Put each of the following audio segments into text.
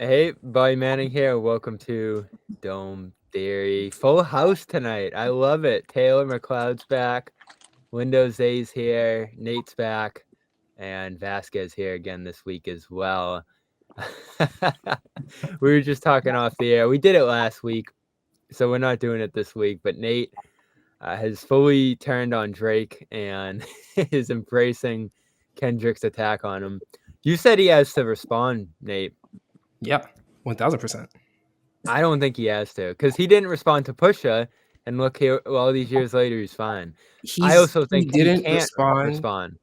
Hey, Buddy Manning here. Welcome to Dome Theory. Full house tonight. I love it. Taylor McCloud's back. Lindo Zay's here. Nate's back. And Vasquez here again this week as well. We were just talking off the air. We did it last week, so we're not doing it this week. But Nate has fully turned on Drake and is embracing Kendrick's attack on him. You said he has to respond, Nate. Yep, 1,000%. I don't think he has to, because he didn't respond to Pusha, and look here, all these years later, he's fine. I also think he can't respond.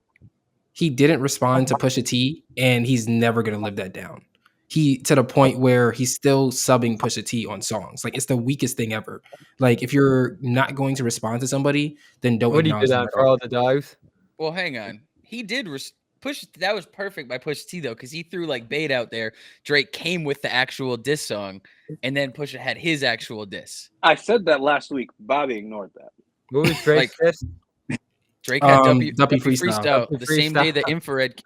He didn't respond to Pusha T, and he's never gonna live that down. He to the point where he's still subbing Pusha T on songs. Like, it's the weakest thing ever. Like, if you're not going to respond to somebody, then don't. What do you do that for all the dogs? Well, hang on. He did Push. That was perfect by Pusha T though, because he threw like bait out there. Drake came with the actual diss song, and then Pusha had his actual diss. I said that last week. Bobby ignored that. What was Drake's diss? Drake had Duppy Freestyle the same day that Infrared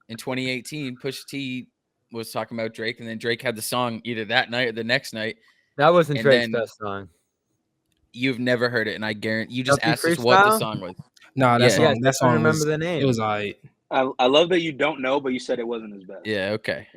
in 2018. Pusha T was talking about Drake, and then Drake had the song either that night or the next night. That wasn't Drake's best song. You've never heard it, and I guarantee you just asked us what the song was. No, that song. That song. Remember the name? It was I love that you don't know, but you said it wasn't his best. Yeah. Okay.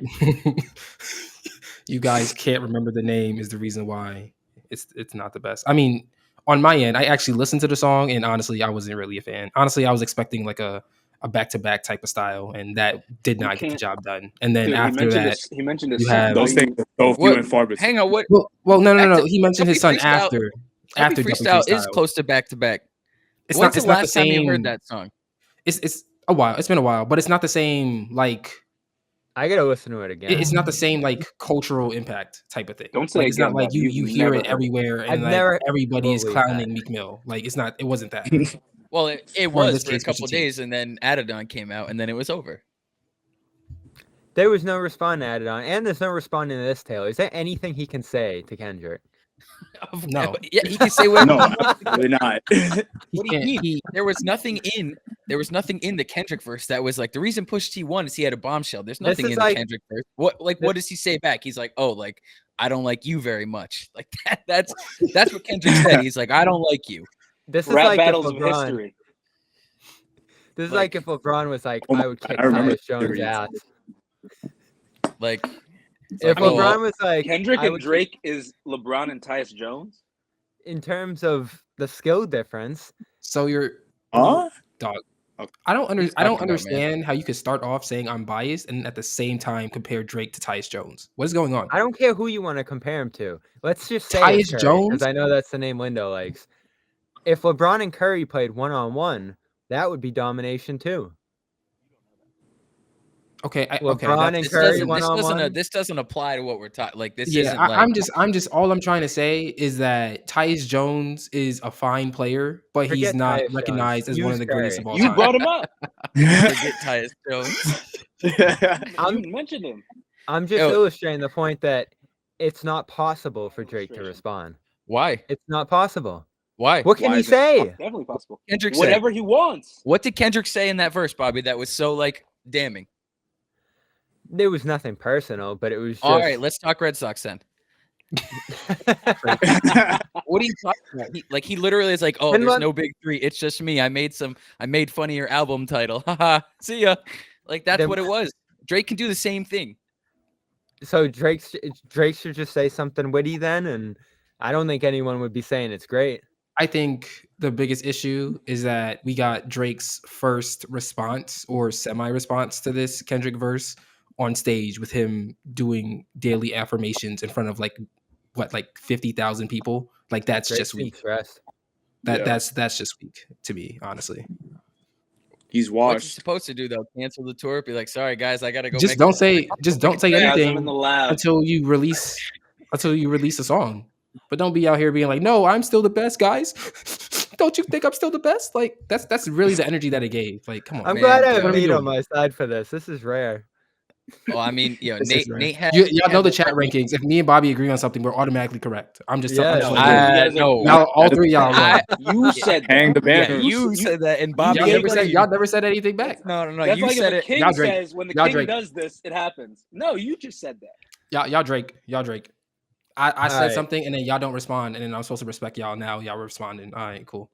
You guys can't remember the name is the reason why it's not the best. I mean, on my end, I actually listened to the song, and honestly, I wasn't really a fan. Honestly, I was expecting like a back-to-back type of style, and that did not get the job done. And then after that, he mentioned his son. Those things are so few and far between. Hang on, what? Well, no. He mentioned his son after. After Freestyle is close to back-to-back. It's When's not the last the same. time you heard that song? It's a while. It's been a while, but it's not the same. Like, I gotta listen to it again. It's not the same like cultural impact type of thing. Don't say like, it's again, not like you hear it everywhere and like everybody is clowning Meek Mill. Like, it's not. It wasn't that. Well, it was for a couple days, and then Adidon came out, and then it was over. There was no response to Adidon, and there's no responding to this, Taylor. Is there anything he can say to Kendrick? No. Yeah, he can say whatever. No, absolutely not. What do you mean? There was nothing in the Kendrick verse that was like the reason Push T won is he had a bombshell. There's nothing in the Kendrick verse. What does he say back? He's like, oh, like I don't like you very much. Like that's what Kendrick said. He's like, I don't like you. This is Rap like battles if of LeBron, history. This is like if LeBron was like, Oh my I would kick God, I remember Tyus Jones' ass. Like If LeBron was like, Kendrick and Drake is LeBron and Tyus Jones in terms of the skill difference. So you're Huh? dog. I don't understand how you could start off saying I'm biased and at the same time compare Drake to Tyus Jones. What is going on? I don't care who you want to compare him to. Let's just say Tyus Jones, because I know that's the name Lindo likes. If LeBron and Curry played 1-on-1, that would be domination too. Okay, LeBron and Curry 1-on-1. This doesn't apply to what we're talking. Like this yeah, isn't. Like, I'm just. All I'm trying to say is that Tyus Jones is a fine player, but he's not recognized as one of the greatest of all time. You brought him up. Forget Tyus Jones. You mentioned him. I'm just illustrating the point that it's not possible for Drake to respond. Why? It's not possible. Why? What can he say? Definitely possible. Kendrick whatever he wants. What did Kendrick say in that verse, Bobby? That was so like damning. There was nothing personal, but it was just... All right, let's talk Red Sox then. What are you talking about? He literally is like, oh, there's no big three. It's just me. I made fun of your album title. Haha. See ya. Like, that's what it was. Drake can do the same thing. So Drake should just say something witty then, and I don't think anyone would be saying it's great. I think the biggest issue is that we got Drake's first response or semi-response to this Kendrick verse on stage with him doing daily affirmations in front of like 50,000 people. Like, that's just weak. That's just weak to me, honestly. He's washed. What's he supposed to do though? Cancel the tour? Be like, sorry guys, I gotta go. Just don't say anything until you release a song. But don't be out here being like, no, I'm still the best, guys. Don't you think I'm still the best? Like, that's really the energy that it gave. Like, come on. I'm glad I have Meat on my side for this. This is rare. Well, I mean, This Nate. is right. Nate had. Y'all know the chat rankings. If me and Bobby agree on something, we're automatically correct. I'm just Yeah, telling no. y'all, all three of y'all wrong. You said that. Hang the Yeah, banner. you said that, and Bobby. Y'all never said anything back. No. That's You like said if it. the king Y'all Drake. says when the Y'all king Drake. does this, it happens. No, you just said that. Y'all Drake. I said right. something and then y'all don't respond, and then I'm supposed to respect y'all. Now y'all responding. All right, cool.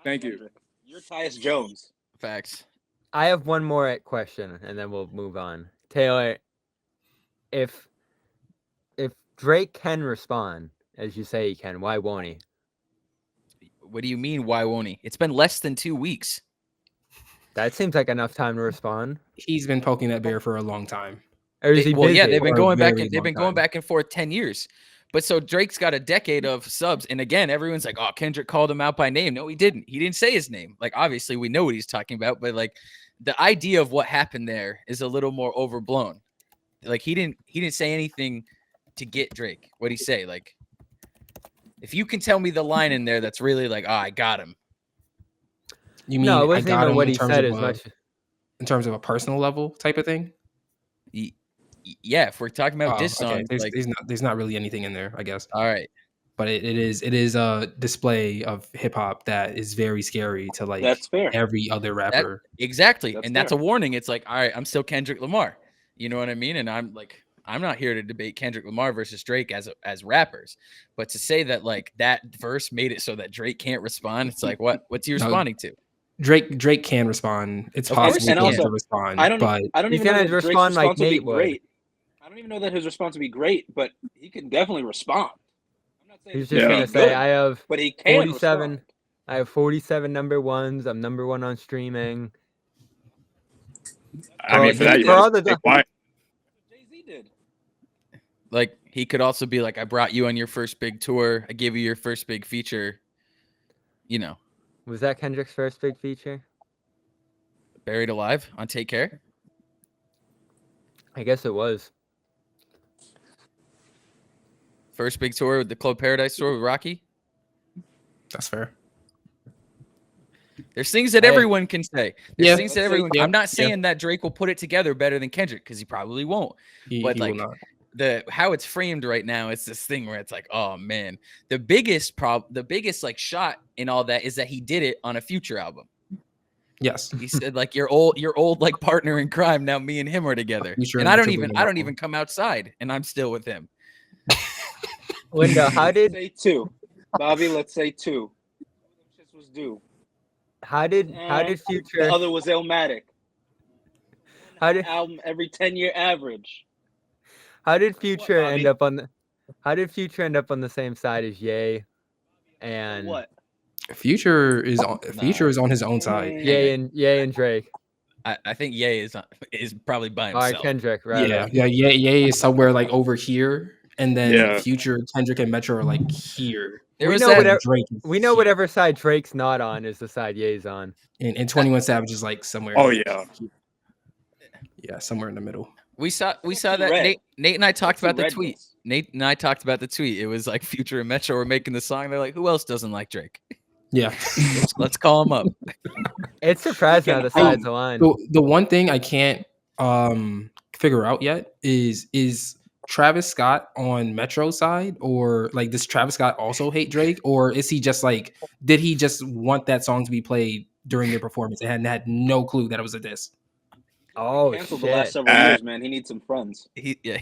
Thank you. You're Tyus Jones. Facts. I have one more question, and then we'll move on. Taylor, if Drake can respond, as you say he can, why won't he? What do you mean? Why won't he? It's been less than 2 weeks. That seems like enough time to respond. He's been poking that bear for a long time. Or is he busy? Yeah, they've been For a going back very and they've long been going time. back and forth 10 years. But so Drake's got a decade of subs, and again, everyone's like, "Oh, Kendrick called him out by name." No, he didn't. He didn't say his name. Like, obviously, we know what he's talking about, but like, the idea of what happened there is a little more overblown. Like, he didn't say anything to get Drake. What'd he say? Like, if you can tell me the line in there that's really like, "Oh, I got him." You mean No, it I wasn't got even him what in he terms said of as a- much. in terms of a personal level type of thing? Yeah, if we're talking about diss songs, like, There's not really anything in there, I guess. all right. But it is a display of hip hop that is very scary to like That's fair. every other rapper. Exactly. That's And that's a fair. warning. It's like, all right, I'm still Kendrick Lamar. You know what I mean? And I'm not here to debate Kendrick Lamar versus Drake as rappers. But to say that like that verse made it so that Drake can't respond, it's like, what's he No. responding to? Drake can respond. It's Of course possible he for can. him to respond. I don't but even He's know gonna that Drake's respond like response would be Nate would. great. I don't even know that his response would be great, but he can definitely respond. I'm not saying He's it's just Yeah. gonna good, say, I have but he can 47. respond. I have 47 number ones. I'm number one on streaming. I mean, for Jay-Z that, you gotta did. stay quiet. Jay-Z did. Like he could also be like, I brought you on your first big tour. I gave you your first big feature. You know, Was that Kendrick's first big feature? Buried Alive on Take Care. I guess it was. First big tour with the Club Paradise tour with Rocky. that's fair. There's things that Hey. everyone can say. There's Yeah. things that Let's say- everyone. yeah, I'm not yeah. saying that Drake will put it together better than Kendrick because he probably won't. He But will like not. how it's framed right now, it's this thing where it's like, oh man, the biggest like shot in all that is that he did it on a Future album. Yes. He said like your old like partner in crime. Now me and him are together, Future and and I don't Metro Boomin even album. come outside, and I'm still with him. Lindo, how Let's did say two, Bobby? Let's say two. This was due. how did The Future other was Illmatic. how did Album every 10-year average. how did Future Bobby? end up on the how did Future end up on the same side as Ye and What? Future is on his own side. Ye and Drake? I think Ye is probably by All right, himself. Kendrick, right? Yeah. Ye is somewhere like over here, and then Yeah. Future, Kendrick, and Metro are like here. There We was know that- whatever Drake is we know here. whatever side Drake's not on is the side Ye's on. And 21 Savage is like somewhere. Oh, like, yeah. Yeah, somewhere in the middle. We saw that Red. Nate and I talked What's the about the red tweet. bits? Nate and I talked about the tweet. It was like Future and Metro were making the song. They're like, who else doesn't like Drake? Yeah. Let's call him up. It's surprising how the Freaking sides align. The one thing I can't figure out yet is Travis Scott on Metro's side, or like does Travis Scott also hate Drake, or is he just like, did he just want that song to be played during their performance and had no clue that it was a diss? Oh Canceled the last shit! several years, man. He needs some friends. Yeah.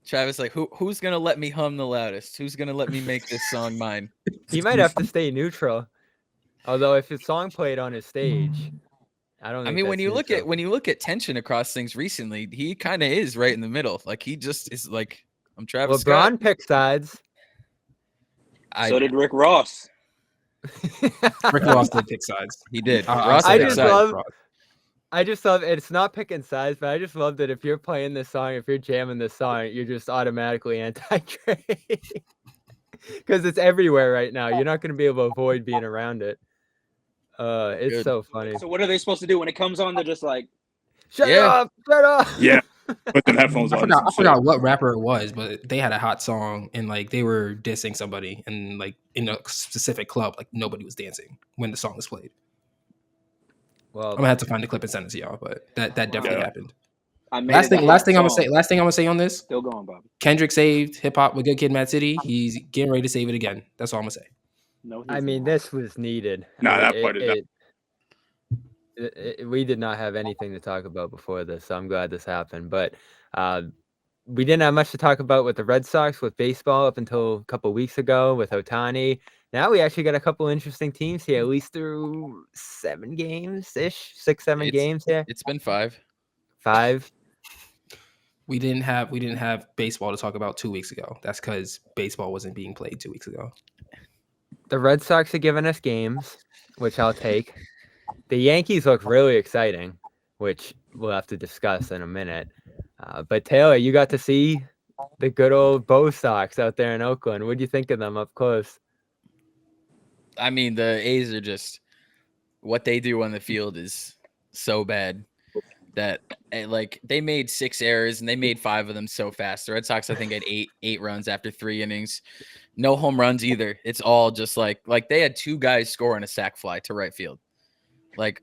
Travis like, who's gonna let me hum the loudest? Who's gonna let me make this song mine? He might have to stay neutral. Although if his song played on his stage, I don't. I Think mean, when that's you look at tension across things recently, he kind of is right in the middle. Like he just is like, I'm Travis LeBron Scott. picked sides. So did Rick Ross. Rick Ross did pick sides. He did. I'll Ross say I picked just that. sides. love- I just love it's not picking sides, but I just love that if you're playing this song, if you're jamming this song, you're just automatically anti-Drake because it's everywhere right now. You're not going to be able to avoid being around it. It's Good. so funny. So what are they supposed to do when it comes on? They're just like, Shut Yeah. up! Shut up! Yeah. Put them headphones on. I forgot what rapper it was, but they had a hot song and like they were dissing somebody and like in a specific club, like nobody was dancing when the song was played. Well, I'm gonna have to find the clip and send it to y'all, but that definitely Yeah. happened. Last thing I'm gonna say on this. Still going, Bobby. Kendrick saved hip hop with Good Kid, Mad City. He's getting ready to save it again. That's all I'm gonna say. No, I mean, this was needed. Nah, that part is we did not have anything to talk about before this, so I'm glad this happened. But we didn't have much to talk about with the Red Sox with baseball up until a couple weeks ago with Ohtani. Now we actually got a couple interesting teams here, at least through 7 games-ish, 6-7 games here. It's been 5. 5. We didn't have baseball to talk about 2 weeks ago. That's because baseball wasn't being played 2 weeks ago. The Red Sox are giving us games, which I'll take. The Yankees look really exciting, which we'll have to discuss in a minute. But Taylor, you got to see the good old Bo Sox out there in Oakland. What do you think of them up close? I mean, the A's are just what they do on the field is so bad that like they made 6 errors and they made 5 of them so fast. The Red Sox, I think, had 8 runs after 3 innings. No home runs either. It's all just like they had 2 guys score on a sac fly to right field. Like,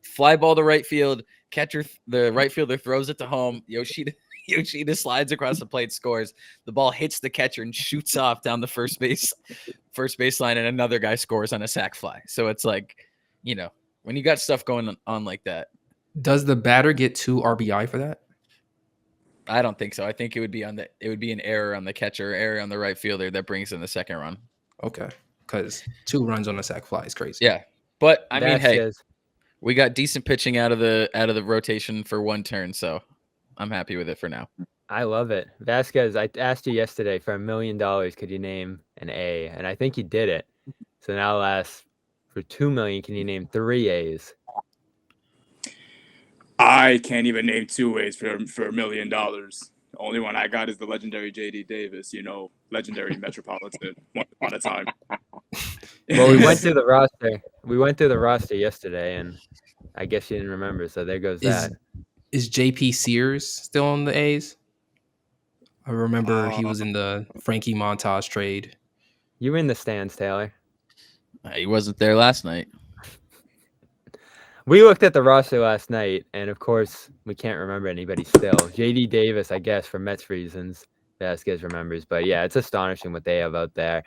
fly ball to right field, the right fielder throws it to home. Yoshida slides across the plate, scores. The ball hits the catcher and shoots off down the first baseline, and another guy scores on a sac fly. So it's like, when you got stuff going on like that. Does the batter get 2 RBI for that? I don't think so. I think it would be an error on the catcher, error on the right fielder that brings in the second run. Okay, because 2 runs on a sac fly is crazy. Yeah, but I mean, hey, we got decent pitching out of the rotation for 1 turn, so I'm happy with it for now. I love it. Vasquez, I asked you yesterday for $1 million, could you name an A? And I think you did it. So now I'll ask for $2 million, can you name 3 A's? I can't even name 2 A's for $1 million. The only one I got is the legendary J.D. Davis, legendary Metropolitan, once upon a time. Well, we went through the roster. We went through the roster yesterday, and I guess you didn't remember, so there goes that. Is J.P. Sears still on the A's? I remember he was in the Frankie Montas trade. You were in the stands, Taylor. He wasn't there last night. We looked at the roster last night, and of course, we can't remember anybody still. J.D. Davis, I guess, for Mets reasons, Vasquez remembers. But yeah, it's astonishing what they have out there.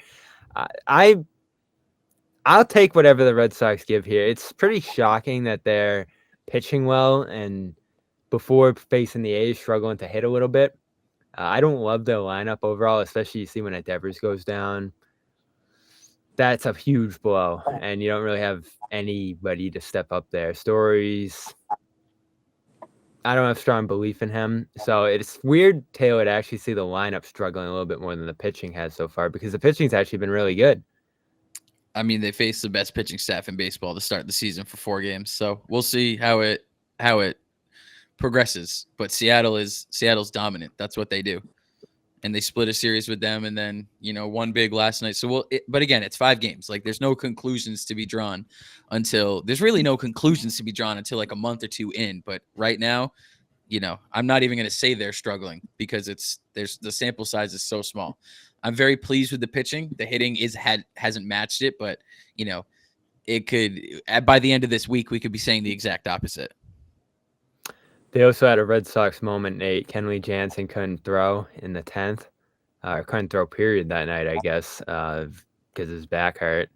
I'll take whatever the Red Sox give here. It's pretty shocking that they're pitching well and before facing the A's struggling to hit a little bit. I don't love their lineup overall, especially you see when Devers goes down. That's a huge blow, and you don't really have anybody to step up there. Stories, I don't have strong belief in him. So it's weird, Taylor, to actually see the lineup struggling a little bit more than the pitching has so far, because the pitching's actually been really good. I mean, they faced the best pitching staff in baseball to start the season for 4 games. So we'll see how it progresses. But Seattle's dominant. That's what they do. And they split a series with them and then, won big last night. So but again, it's 5 games. Like there's no conclusions to be drawn there's really no conclusions to be drawn until like a month or 2 in. But right now, I'm not even going to say they're struggling because the sample size is so small. I'm very pleased with the pitching. The hitting hasn't matched it, but it could, by the end of this week, we could be saying the exact opposite. They also had a Red Sox moment, Nate. Kenley Jansen couldn't throw in the 10th, or couldn't throw period that night, I guess, because his back hurt.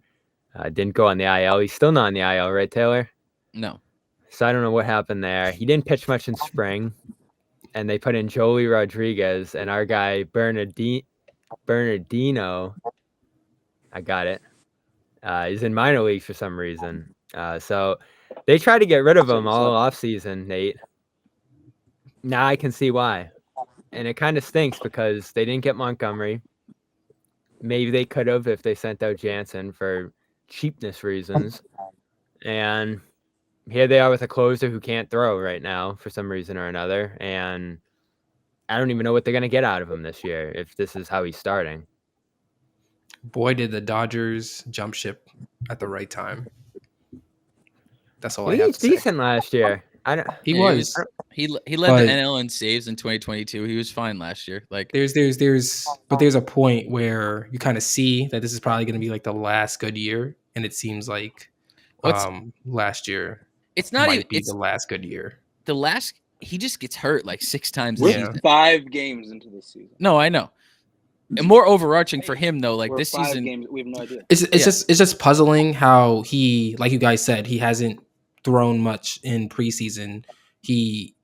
Didn't go on the IL. He's still not on the IL, right, Taylor? No. So I don't know what happened there. He didn't pitch much in spring, and they put in Joey Rodriguez and our guy Bernardino. I got it. He's in minor leagues for some reason. So they tried to get rid of him all offseason, Nate. Now I can see why. And it kind of stinks because they didn't get Montgomery. Maybe they could have if they sent out Jansen for cheapness reasons. And here they are with a closer who can't throw right now for some reason or another. And I don't even know what they're going to get out of him this year if this is how he's starting. Boy, did the Dodgers jump ship at the right time. That's all I have to say. He was decent last year. He was. He led the NL in saves in 2022. He was fine last year. Like there's a point where you kind of see that this is probably going to be like the last good year, and it seems like last year. It's not might even be the last good year. The last he just gets hurt like 6 times. We're a season. 5 games into the season. No, I know. And more overarching for him though, like We're this 5 season. games. We have no idea. It's just puzzling how he, like you guys said, he hasn't thrown much in preseason. He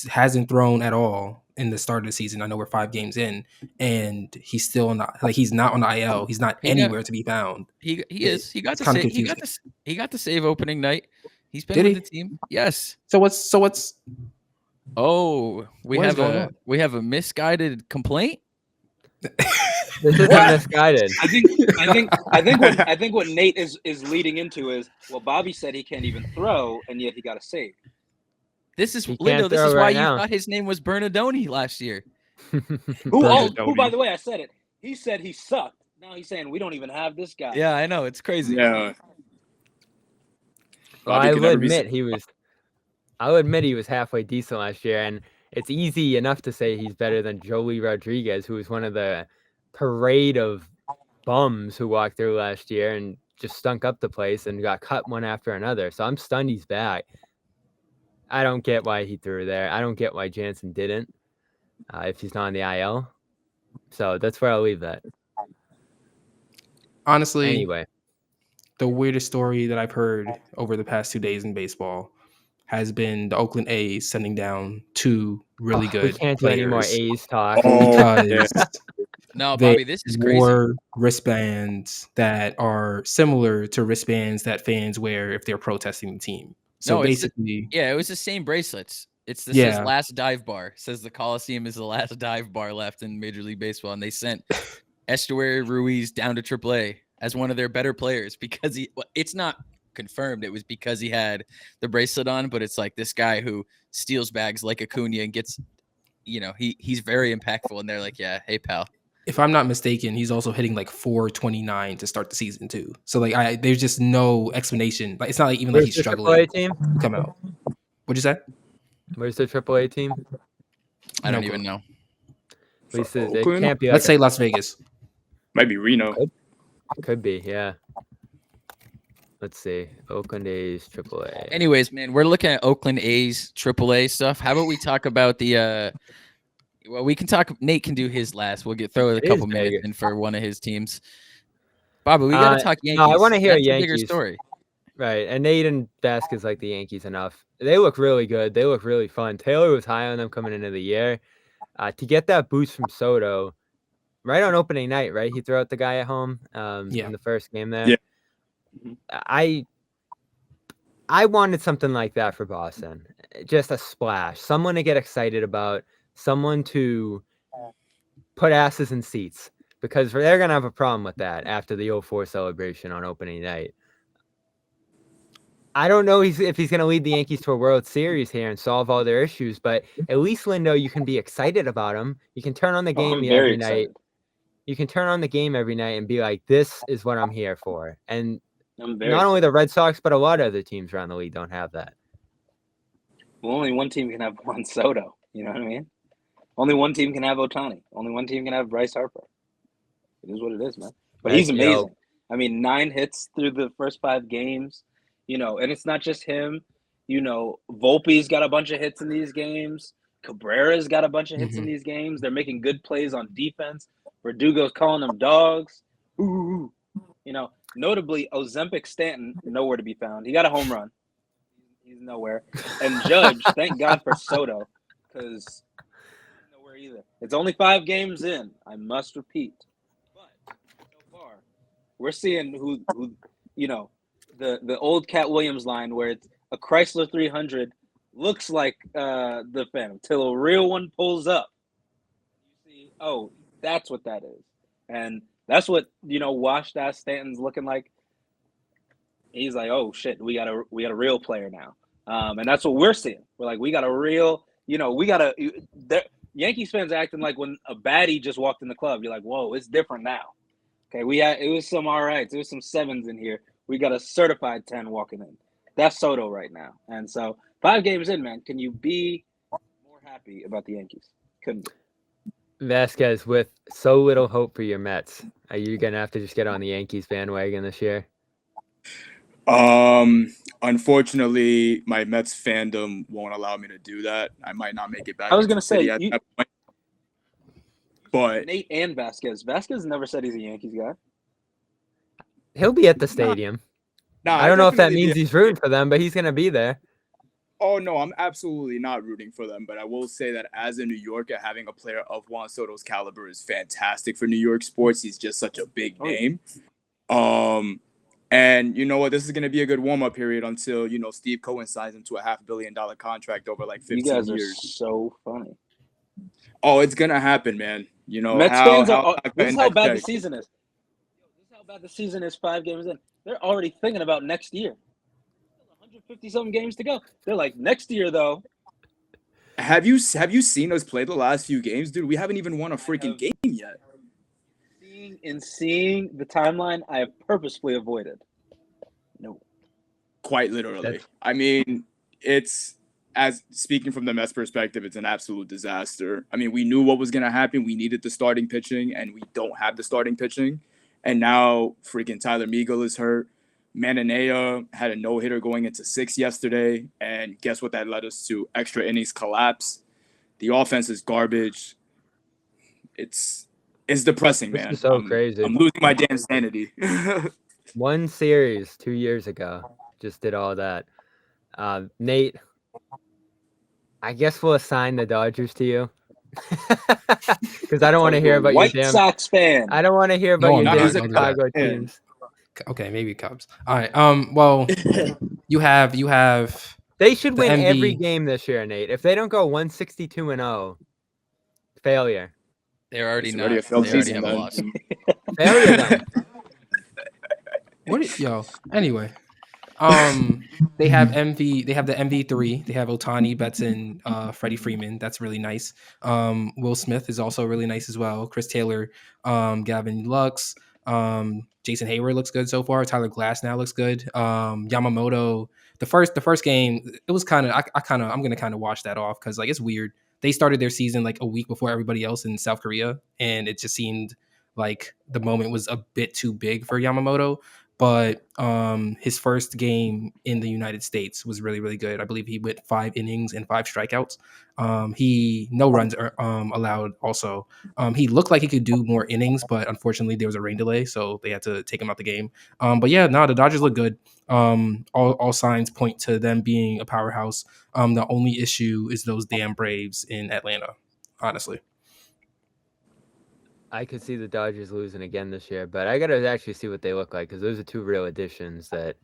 hasn't thrown at all in the start of the season. I know we're 5 games in, and he's still not he's not on the IL. He's not anywhere to be found. He is. He got It's he got the save opening night. He's been Did with he? the team. Yes. So what's Oh, we What is have going a misguided complaint. This is misguided. I think what Nate is leading into is, well, Bobby said he can't even throw, and yet he got a save. This is He Lindo. can't This throw is why right you now. thought his name was Bernardoni last year. Who, by the way, I said it. He said he sucked. Now he's saying we don't even have this guy. Yeah, I know. It's crazy. Yeah. Well, Bobby I can will never be admit he was halfway decent last year, and it's easy enough to say he's better than Joey Rodriguez, who was one of the parade of bums who walked through last year and just stunk up the place and got cut one after another. So I'm stunned he's back. I don't get why he threw there. I don't get why Jansen didn't if he's not on the IL. So that's where I'll leave that. honestly Anyway, the weirdest story that I've heard over the past 2 days in baseball has been the Oakland A's sending down 2 really good we can't do any more players A's talk. because No, they Bobby, this is crazy. wore wristbands that are similar to wristbands that fans wear if they're protesting the team. So No, basically, Yeah, it was the same bracelets. This Yeah. says last dive bar. It says the Coliseum is the last dive bar left in Major League Baseball, and they sent Estuary Ruiz down to AAA as one of their better players because it's not confirmed. It was because he had the bracelet on, but it's like this guy who steals bags like Acuna and gets, he's very impactful. And they're like, yeah, hey pal. if I'm not mistaken, he's also hitting like 429 to start the season too. So like, there's just no explanation. Like it's not like even like Where's he's the struggling AAA team? to come out. What'd you say? Where's the AAA team? I don't No even clue. know. At least it Oakland? can't be. Like Let's say Las Vegas. Might be Reno. could be, yeah. Let's see. Oakland A's AAA. Anyways, man, we're looking at Oakland A's AAA stuff. How about we talk about the well, we can talk. Nate can do his last. We'll throw a It couple is minutes big. in for one of his teams. Bobby, we got to talk Yankees. no, I wanna hear That's a bigger Yankees. story. Right, and Nate and Vasquez like the Yankees enough. They look really good. They look really fun. Taylor was high on them coming into the year. To get that boost from Soto, right on opening night, right? He threw out the guy at home Yeah. in the first game there. Yeah. I wanted something like that for Boston. Just a splash. Someone to get excited about. Someone to put asses in seats. Because they're going to have a problem with that after the 0-4 celebration on opening night. I don't know if he's going to lead the Yankees to a World Series here and solve all their issues, but at least, Lindo, you can be excited about him. You can turn on the game I'm every very night. excited. You can turn on the game every night and be like, this is what I'm here for. And I'm very not only the Red Sox, but a lot of other teams around the league don't have that. Well, only one team can have Juan Soto. You know what I mean? Only one team can have Ohtani. Only one team can have Bryce Harper. It is what it is, man. But he's Right, amazing. I mean, 9 hits through the first 5 games. And it's not just him. Volpe's got a bunch of hits in these games. Cabrera's got a bunch of hits in these games. They're making good plays on defense. Verdugo's calling them dogs. Ooh. Notably, Ozempic Stanton, nowhere to be found. He got a home run. He's nowhere. And Judge, thank God for Soto, because nowhere either. It's only 5 games in. I must repeat. But so far, we're seeing who the old Cat Williams line where it's a Chrysler 300 looks like the Phantom till a real one pulls up. You see, oh, that's what that is. And that's what, washed ass Stanton's looking like. He's like, oh shit, we got a real player now. And that's what we're seeing. We're like, we got a real, Yankees fans are acting like when a baddie just walked in the club, you're like, whoa, it's different now. Okay, it was some all rights. It was some 7s in here. We got a certified 10 walking in. That's Soto right now. And so 5 games in, man, can you be more happy about the Yankees? Couldn't be. Vasquez, with so little hope for your Mets, are you going to have to just get on the Yankees bandwagon this year? I Unfortunately, my Mets fandom won't allow me to do that. I might not make it back. I was gonna say at that point. But Nate and Vasquez. Vasquez never said he's a Yankees guy. He'll be at the stadium. I don't know if that means he's rooting for them, but he's gonna be there. Oh no, I'm absolutely not rooting for them. But I will say that as a New Yorker, having a player of Juan Soto's caliber is fantastic for New York sports. He's just such a big name. And you know what? This is going to be a good warm-up period until, Steve Cohen signs him to a $500 million contract over like 15 years. You guys are so funny. Oh, it's going to happen, man. Mets fans this is how bad the season is. This is how bad the season is 5 games in. They're already thinking about next year. 150-something games to go. They're like, next year, though. Have you seen us play the last few games? Dude, we haven't even won a freaking game yet. Seeing the timeline, I have purposefully avoided. No. Quite literally. I mean, speaking from the Mets perspective, it's an absolute disaster. I mean, we knew what was going to happen. We needed the starting pitching, and we don't have the starting pitching. And now freaking Tyler Meagle is hurt. Mananea had a no-hitter going into 6 yesterday, and guess what that led us to? Extra innings collapse. The offense is garbage. It's depressing, man. This is so crazy. I'm losing my damn sanity. One series 2 years ago just did all that. Nate, I guess we'll assign the Dodgers to you. Because I don't want to hear about White your damn Sox fan. I don't want to hear about your damn Chicago teams. Okay, maybe Cubs. All right. Well, you have. They should win every game this year, Nate. If they don't go 162-0, failure. They're already not. Already a failed they already season, have a man. loss. Failure then. Anyway. They have the MV3. They have Ohtani, Betson, Freddie Freeman. That's really nice. Will Smith is also really nice as well. Chris Taylor, Gavin Lux, Jason Hayward looks good so far. Tyler Glass now looks good. Yamamoto. The first game, it was I'm gonna kind of wash that off because it's weird. They started their season like a week before everybody else in South Korea, and it just seemed like the moment was a bit too big for Yamamoto. But his first game in the United States was really, really good. I believe he went 5 innings and 5 strikeouts. No runs are allowed also. He looked like he could do more innings, but unfortunately there was a rain delay, so they had to take him out the game. But yeah, no, the Dodgers look good. All signs point to them being a powerhouse. The only issue is those damn Braves in Atlanta, honestly. I could see the Dodgers losing again this year, but I got to actually see what they look like because those are 2 real additions that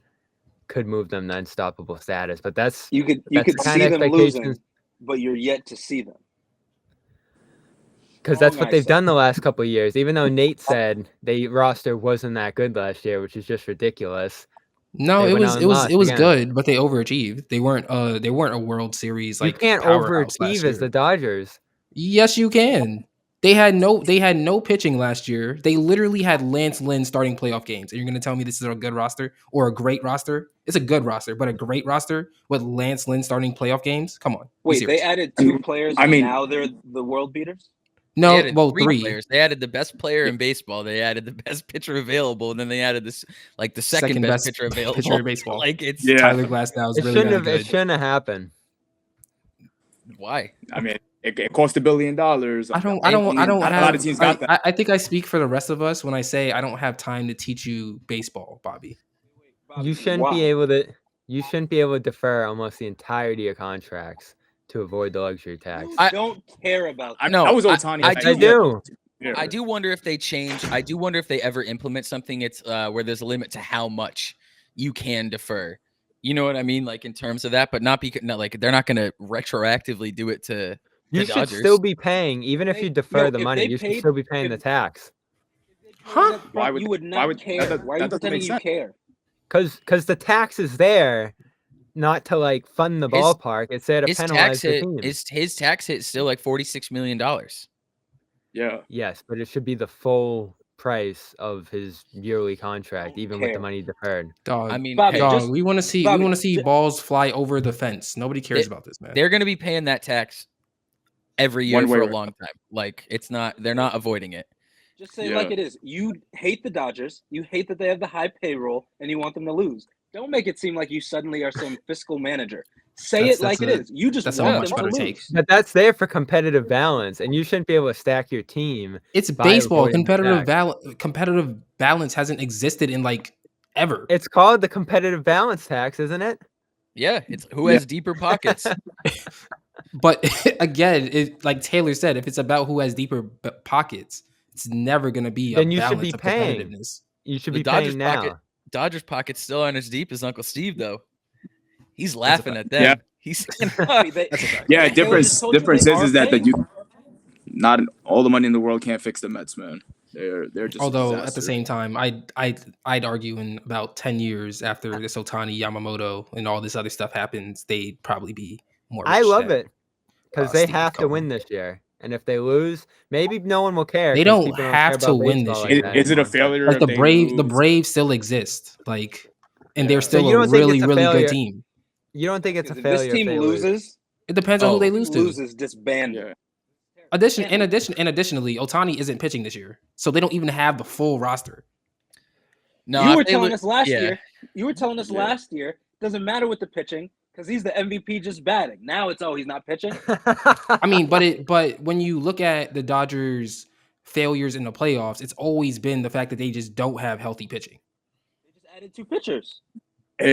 could move them to unstoppable status. But you could see them losing, but you're yet to see them. Because that's what they've done the last couple of years. Even though Nate said the roster wasn't that good last year, which is just ridiculous. No, it was good, but they overachieved. They weren't a World Series you can't overachieve as the Dodgers. Yes, you can. They had no pitching last year. They literally had Lance Lynn starting playoff games. And you're going to tell me this is a good roster or a great roster? It's a good roster, but a great roster with Lance Lynn starting playoff games? Come on. Wait, they added 2 players and now they're the world beaters? No, well, 3 players. They added the best player in baseball. They added the best pitcher available, and then they added this the second best pitcher available. Pitcher in baseball. It's Tyler Glasnow is really good. It shouldn't have happened. Why? I mean, it cost $1 billion. I think I speak for the rest of us when I say I don't have time to teach you baseball, Bobby. You shouldn't be able to defer almost the entirety of contracts to avoid the luxury tax. I don't care about that. I was Ohtani. I do. I do wonder if they change. I do wonder if they ever implement something. It's where there's a limit to how much you can defer. You know what I mean? Like in terms of that, but not like they're not going to retroactively do it to. You should still be paying, even if you defer the money. You should still be paying the tax. Huh? You would not care. Why are you pretending you care? Because the tax is there, not to fund the ballpark. It's there to penalize the team. His tax hit is still like $46 million. Yeah. Yes, but it should be the full price of his yearly contract, even with the money deferred. Dog, I mean, Bobby, we want to see balls fly over the fence. Nobody cares about this, man. They're going to be paying that tax every year for a long time. They're not avoiding it. Just say it like it is. You hate the Dodgers. You hate that they have the high payroll, and you want them to lose. Don't make it seem like you suddenly are some fiscal manager. Say it like it is. You just that's a want much them to better lose. take. But that's there for competitive balance, and you shouldn't be able to stack your team. It's by baseball. avoiding Competitive balance hasn't existed in like ever. It's called the competitive balance tax, isn't it? Yeah, it's who has deeper pockets. But again, like Taylor said, if it's about who has deeper pockets, it's never going to be a Then you should balance be of paying. competitiveness. You should The be Dodgers paying now. pocket, Dodgers pockets still aren't as deep as Uncle Steve, though. He's laughing at them. Yeah. He's That's a fact. Yeah, Taylor just told you difference they is are that paying. you not all the money in the world can't fix the Mets, man. They're just a Although at the disaster. same time, I'd argue in about 10 years after this Ohtani, Yamamoto, and all this other stuff happens, they'd probably be more. I rich love than, it because they Steve have to Cohen. win this year, and if they lose, maybe no one will care. They 'cause don't people care have to about win baseball this like year. that Is it a anymore. failure? Like if the they Braves, the lose? Braves still exist. Like, and Yeah. they're So still you a don't think really, it's a really good failure? team. You don't think it's a If failure? this if team they lose? loses, It depends on who they team lose to. loses, disband. Yeah. Additionally, Ohtani isn't pitching this year, so they don't even have the full roster. no. You if were they telling lo- us last yeah. year. You were telling us Yeah. last year. Doesn't matter with the pitching because he's the MVP just batting. Now it's he's not pitching. I mean, but when you look at the Dodgers' failures in the playoffs, it's always been the fact that they just don't have healthy pitching. They just added 2 pitchers. I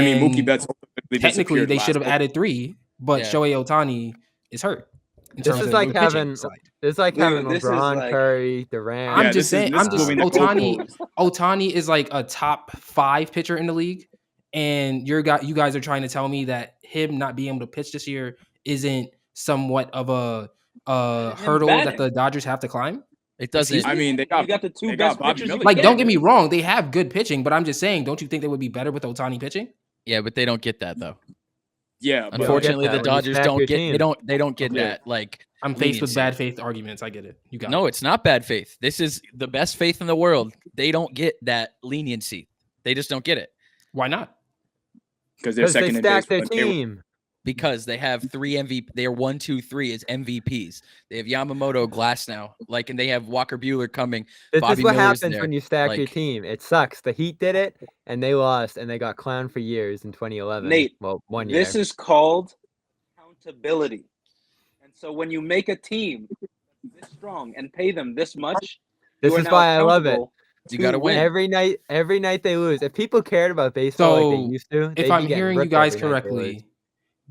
mean, Mookie And Betts Technically, disappeared they last should have night. added 3, but Yeah. Shohei Ohtani is hurt. In This terms is of like the pitching having side. This is like- Curry, Durant. I'm Yeah, just saying. this I'm is just moving the Ohtani. goalposts. Ohtani is like a top 5 pitcher in the league, and you guys are trying to tell me that him not being able to pitch this year isn't somewhat of a hurdle that batting. the Dodgers have to climb. It doesn't. I mean, they You got the 2 they best got Bobby pitchers you Miller. Like, can don't get. get me wrong, they have good pitching, but I'm just saying, don't you think they would be better with Ohtani pitching? Yeah, but they don't get that though. Yeah, but Unfortunately, that the when you Dodgers stack don't your get. team. They don't get Yeah. that. Like, I'm faced with leniency. bad faith arguments. I get it. You got No, it. it's not bad faith. This is the best faith in the world. They don't get that leniency. They just don't get it Why not? because they're Because they second in stack base. their but they were- team. because they have 3 MVP. They're 1, 2, 3 as MVPs. They have Yamamoto, Glass now, and they have Walker Buehler coming. This Bobby is what Miller's happens there. when you stack your Like- team. It sucks. The Heat did it, and they lost, and they got clowned for years in 2011. Nate, well, 1 year. This is called accountability. And so when you make a team this strong and pay them this much, This you are is now why I love it. accountable You to got to win. Every night they lose. If people cared about baseball like So, they used to, they'd If be I'm getting hearing you ripped guys every night they lose. correctly,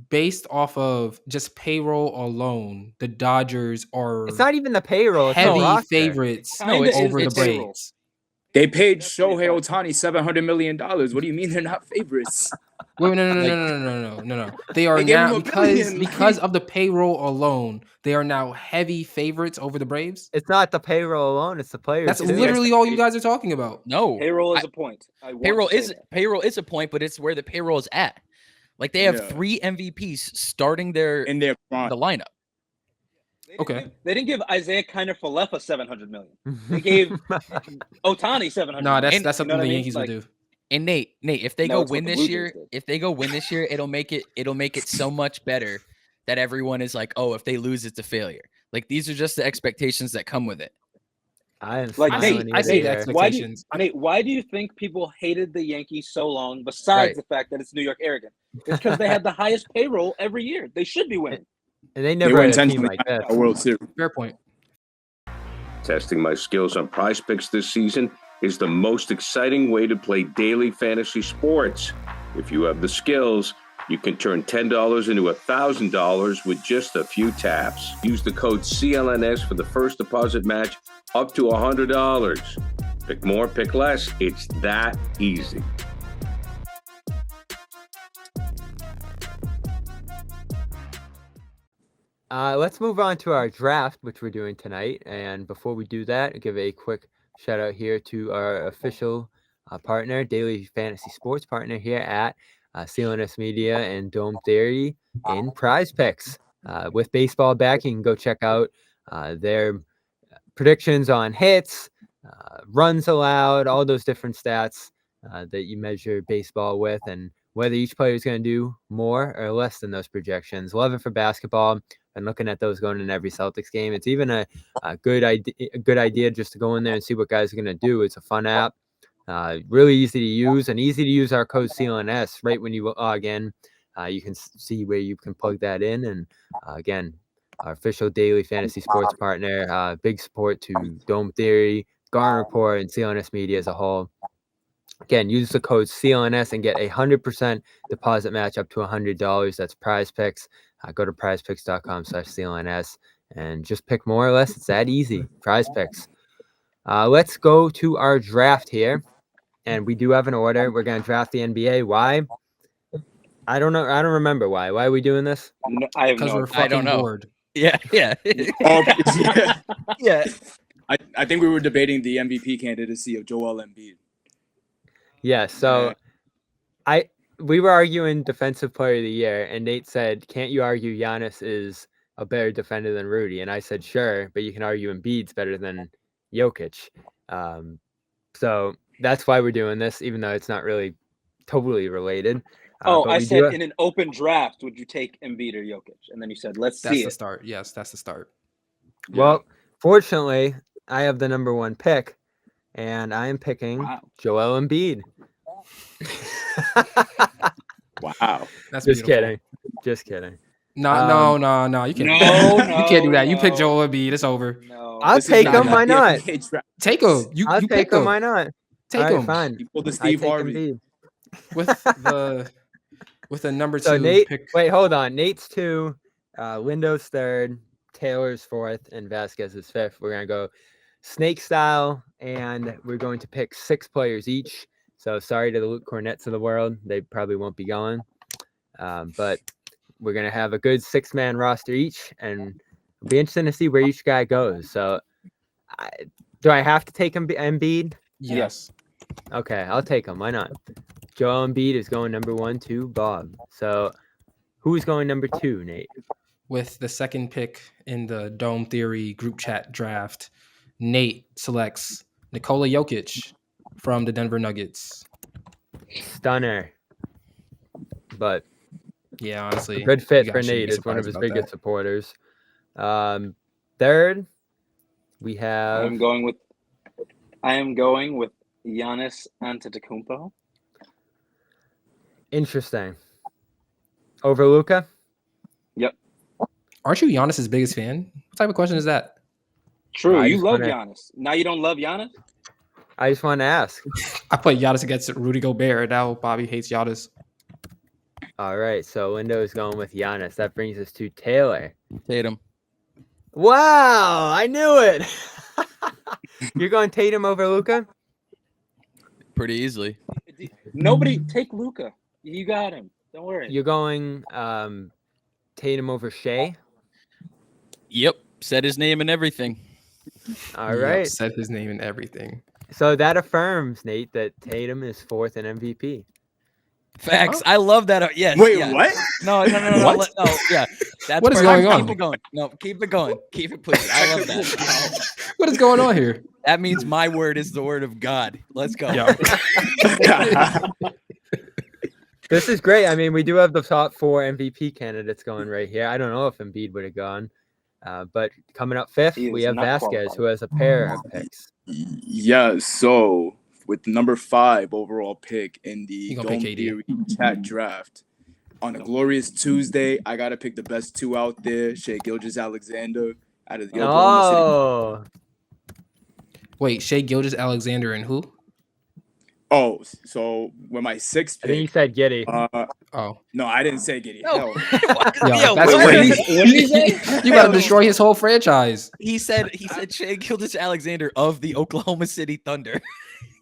based off of just payroll alone, the Dodgers are It's not even the payroll. It's the heavy roster. favorites Kinda it's- over the it's payroll. Braves. They paid That's what Shohei it's Ohtani $700 million. What do you mean they're not favorites? Wait, no. They are They gave now him $1 billion. because of the payroll alone, they are now heavy favorites over the Braves. It's not the payroll alone. It's the players. That's too. literally all you guys are talking about. No, Payroll is a point. I want payroll to say is that. payroll is a point, but it's where the payroll is at. Like they have Yeah. 3 MVPs starting their In their prime. the lineup. Okay. They didn't give Isaiah Kiner-Falefa $700 million. They gave Ohtani $700 No, million. that's You something know what the I mean? Yankees Like, would do. And Nate, if they No, go it's win what the this Blue year, Jays did. it'll make it so much better that everyone is like, oh, if they lose, it's a failure. Like these are just the expectations that come with it. I am Like, smiling Nate, I see ear the to ear. Why do you, expectations. Nate, why do you think people hated the Yankees so long? Besides Right. the fact that it's New York arrogant, it's because they had the highest payroll every year. They should be winning. And they They never were had a team intentionally like not this. a World Series. Fair point. Testing my skills on Prize Picks this season is the most exciting way to play daily fantasy sports. If you have the skills, you can turn $10 into $1,000 with just a few taps. Use the code CLNS for the first deposit match up to $100. Pick more, pick less. It's that easy. Let's move on to our draft, which we're doing tonight. And before we do that, I'll give a quick shout out here to our official partner, Daily Fantasy Sports partner here at CLNS Media and Dome Theory in Prize Picks. With baseball back, you can go check out their predictions on hits, runs allowed, all those different stats that you measure baseball with, and whether each player is going to do more or less than those projections. Love it for basketball. And looking at those going in every Celtics game, it's even a good idea just to go in there and see what guys are going to do. It's a fun app. Really easy to use, and easy to use our code CLNS right when you log in. You can see where you can plug that in. And again, our official daily fantasy sports partner, big support to Dome Theory, Garden Report, and CLNS Media as a whole. Again, use the code CLNS and get a 100% deposit match up to $100. That's Prize Picks. Go to prizepicks.com/CLNS and just pick more or less. It's that easy. Prize Picks. Let's go to our draft here. And we do have an order. We're going to draft the NBA. Why? I don't know. I don't remember why. Why are we doing this? No, I have Because no. we're I don't fucking know. bored. Yeah. Yeah. Yeah. I think we were debating the MVP candidacy of Joel Embiid. Yeah. So we were arguing Defensive Player of the Year, and Nate said, "Can't you argue Giannis is a better defender than Rudy?" And I said, "Sure, but you can argue Embiid's better than Jokic." So that's why we're doing this, even though it's not really totally related. I said in an open draft, would you take Embiid or Jokic? And then you said, let's That's see the it. start. Yes, that's the start. Well, fortunately, I have the number one pick, and I am picking Joel Embiid. Wow. That's Just beautiful. kidding. No. You can't. You can't do that. You pick Joel Embiid. It's over. No. I'll take him. Why not? Take him. I'll You take pick him. him. Why not? Take All right, him. fine. You pulled the I Steve take Harvey. Embiid. With the number 2 So Nate, pick. wait, hold on. Nate's 2, Lindo's 3rd, Taylor's 4th, and Vasquez's 5th. We're gonna go snake style, and we're going to pick 6 players each. So sorry to the Luke Cornets of the world; they probably won't be going. But we're gonna have a good 6-man roster each, and it'll be interesting to see where each guy goes. So, do I have to take Embiid? Yes. Okay, I'll take him. Why not? Joel Embiid is going number 1 to Bob. So, who's going number 2, Nate? With the second pick in the Dome Theory group chat draft, Nate selects Nikola Jokic from the Denver Nuggets. Stunner. But Yeah, honestly, a good fit you for guys shouldn't Nate. be Is one of his surprised about biggest that. supporters. 3rd, we have. I am going with Giannis Antetokounmpo. Interesting. Over Luka? Yep. Aren't you Giannis's biggest fan? What type of question is that? True. I You just love wanna- Giannis. Now you don't love Giannis? I just want to ask. I put Giannis against Rudy Gobert. Now Bobby hates Giannis. All right, so Lindo is going with Giannis. That brings us to Taylor. Tatum. Wow, I knew it. You're going Tatum over Luka? Pretty easily. Nobody take Luka. You got him. Don't worry. You're going Tatum over Shea? Yep. Said his name and everything. All Yep, right. said his name and everything. So that affirms, Nate, that Tatum is 4th in MVP. Facts. I love that. Yes. Wait, yes. what? No. What? No. Yeah. That's What is perfect. going on? Keep it going. No, keep it going. Keep it pushing. I love that. What is going on here? That means my word is the word of God. Let's go. Yeah. This is great. I mean, we do have the top 4 MVP candidates going right here. I don't know if Embiid would have gone. But coming up 5th, He we is have not Vasquez, qualified. who has a pair of picks. Yeah, so with number 5 overall pick in the You gonna Dome pick KD. Theory chat draft, on a glorious Tuesday, I got to pick the best 2 out there, Shai Gilgeous-Alexander out of the Oklahoma City. Oh, Wait, Shai Gilgeous-Alexander and who? Oh, so with my 6th I think you pick, said Giddy. Oh, no, I didn't say Giddy. No. Hell. yeah, that's what? crazy. What did he say? You gotta destroy his whole franchise. He said Shai Gilgeous-Alexander of the Oklahoma City Thunder.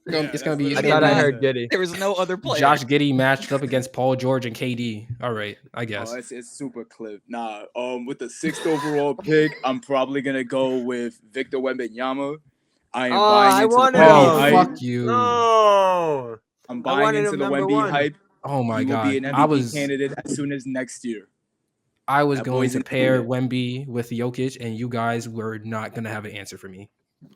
It's gonna be. I it's thought gonna I be heard Giddy. There was no other player. Josh Giddey matched up against Paul George and KD. All right, I guess. Oh, it's super clip. Nah, with the 6th overall pick, I'm probably gonna go with Victor Wembanyama. I am buying I into wanted the Wemby Oh, him. hype. fuck you. No. I'm I buying wanted into him the number Wemby 1. hype. Oh my He will god. be an MVP candidate as soon as next year. I was That going boy's to an pair idiot. Wemby with Jokic, and you guys were not gonna have an answer for me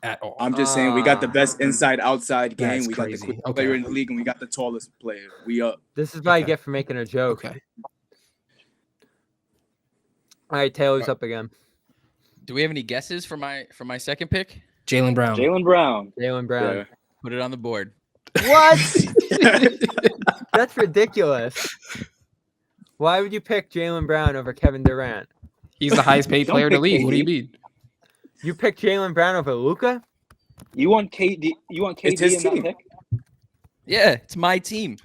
at all. I'm just saying we got the best inside-outside game. That's We got the crazy. quickest Okay. player in the league, and we got the tallest player. We up. This is what I Okay. get for making a joke. Okay. All right, Taylor's up again. Do we have any guesses for my second pick? Jaylen Brown. Jaylen Brown. Jaylen Brown. Yeah. Put it on the board. What? That's ridiculous. Why would you pick Jaylen Brown over Kevin Durant? He's the highest paid player in the league. What do you mean? You picked Jaylen Brown over Luka? You want KD? You want KD his in that team. pick? Yeah, it's my team.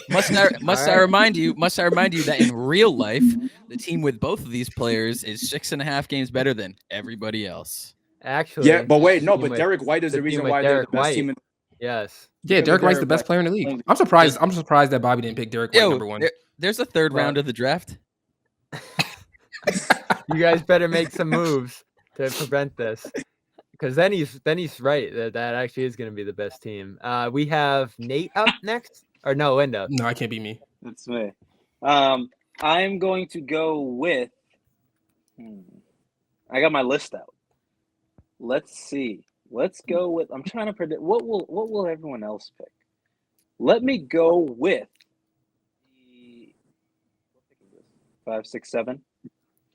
Must I remind you that in real life, the team with both of these players is 6.5 games better than everybody else. Actually. Yeah, but wait, no, team but with- Derrick White is the team reason with why they're the Derrick best White. team in Yes. Yeah, with Derrick White's the Derrick best White. player in the league. I'm surprised that Bobby didn't pick Derrick White number one. There's a third round of the draft. You guys better make some moves to prevent this. Because then he's right. That actually is going to be the best team. We have Nate up next. Or no, Lindo. No, I can't be me. That's me. I'm going to go with. I got my list out. Let's see. Let's go with. I'm trying to predict what will everyone else pick. Let me go with the 5, 6, 7.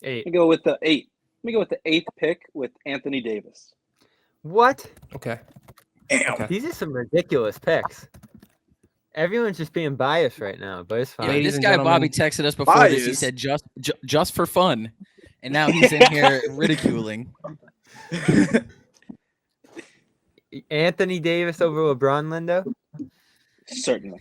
8. Let me go with the 8. Let me go with the 8th pick with Anthony Davis. What? Okay. Damn. These are some ridiculous picks. Everyone's just being biased right now, but it's fine. Yeah, Ladies this and guy gentlemen, Bobby texted us before this. He bias. said just for fun, and now he's in here ridiculing. Anthony Davis over LeBron, Lindo? Certainly.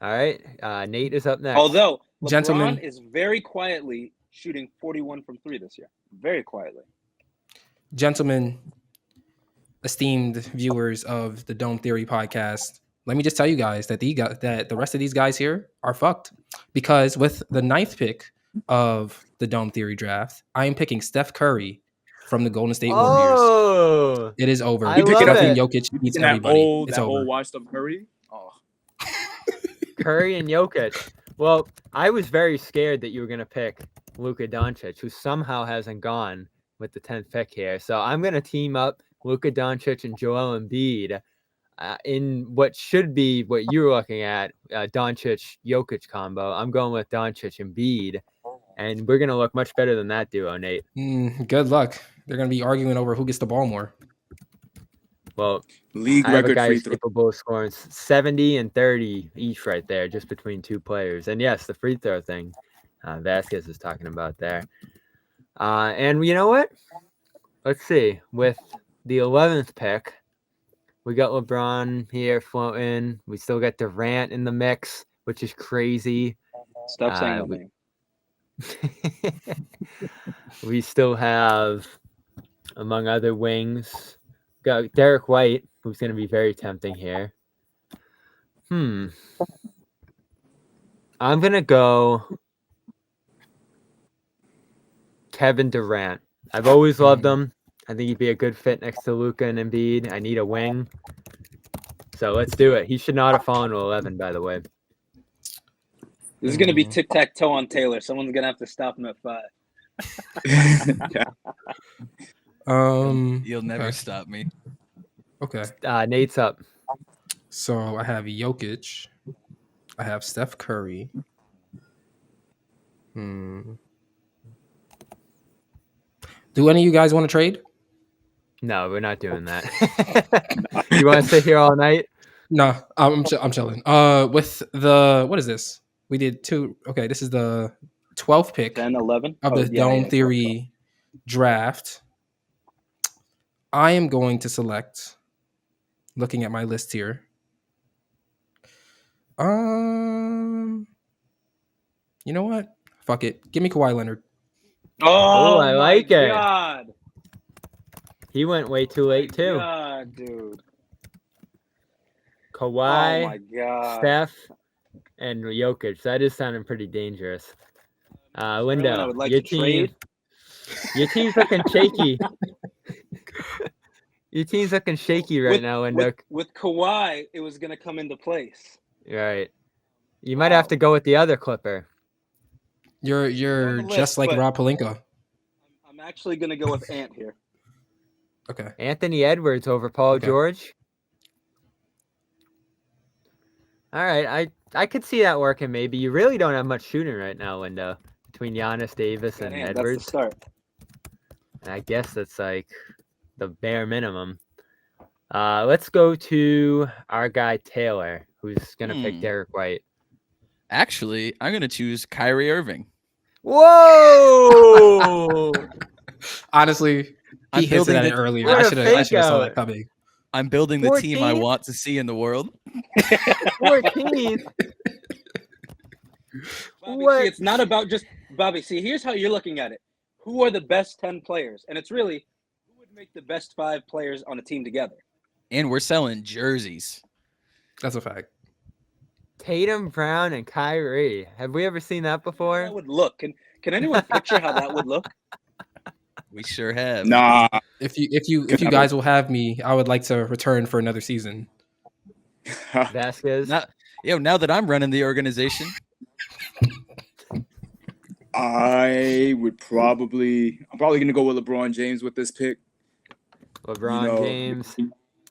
All right. Nate is up next. Although LeBron Gentlemen. is very quietly shooting 41 from 3 this year. Very quietly. Gentlemen, esteemed viewers of the Dome Theory podcast, let me just tell you guys that the rest of these guys here are fucked. Because with the 9th pick of the Dome Theory draft, I am picking Steph Curry from the Golden State Warriors. Oh, It is over. I love Stephen it. Jokic beats that everybody. old, It's that over. old washed up Curry. Oh, Curry and Jokic. Well, I was very scared that you were going to pick Luka Doncic, who somehow hasn't gone with the 10th pick here. So I'm going to team up Luka Doncic and Joel Embiid in what should be what you're looking at, Doncic-Jokic combo. I'm going with Doncic and Embiid, and we're going to look much better than that duo, Nate. Good luck. They're going to be arguing over who gets the ball more. Well, league I have a record guy free who's throw. capable of scoring 70 and 30 each right there, just between two players. And yes, the free throw thing Vasquez is talking about there. And you know what? Let's see. With the 11th pick, we got LeBron here floating. We still got Durant in the mix, which is crazy. Stop saying that name. We still have, among other wings, got Derrick White, who's going to be very tempting here. I'm going to go Kevin Durant. I've always loved him. I think he'd be a good fit next to Luka and Embiid. I need a wing. So let's do it. He should not have fallen to 11, by the way. This is going to be tic-tac-toe on Taylor. Someone's going to have to stop him at 5. You'll never stop me. Okay. Nate's up. So I have Jokic. I have Steph Curry. Do any of you guys want to trade? No, we're not doing that. You want to sit here all night? No, I'm chilling. With the what is this? We did 2. Okay, this is the 12th pick 10, 11? of the Dome Theory draft. I am going to select. Looking at my list here. You know what? Fuck it. Give me Kawhi Leonard. Oh, I like it. God. He went way too late, too. God, dude. Kawhi, Oh, my God. Steph, and Jokic. That is sounding pretty dangerous. Lindo, I would like your to team, trade. Your team's looking shaky. Your team's looking shaky right now, Lindo. With Kawhi, it was going to come into place. Right. You might have to go with the other Clipper. You're On the just list, like but- Rob Pelinka. I'm actually going to go with Ant here. Okay. Anthony Edwards over Paul Okay. George. All right, I could see that working maybe. You really don't have much shooting right now, Lindo, between Giannis, Davis, and Ant, that's the Edwards. start. And I guess that's like the bare minimum. Let's go to our guy Taylor, who's gonna pick Derrick White. Actually, I'm gonna choose Kyrie Irving. Whoa! Honestly, he hinted at it earlier. I should have saw that coming. I'm building the team I want to see in the world. 14. Bobby, see, it's not about just Bobby. See, here's how you're looking at it. Who are the best 10 players? And it's really who would make the best 5 players on a team together. And we're selling jerseys. That's a fact. Tatum, Brown, and Kyrie. Have we ever seen that before? How that would look. Can anyone picture how that would look? We sure have. Nah. If you guys will have me, I would like to return for another season. Vasquez. Now that I'm running the organization, I'm probably gonna go with LeBron James with this pick. LeBron James.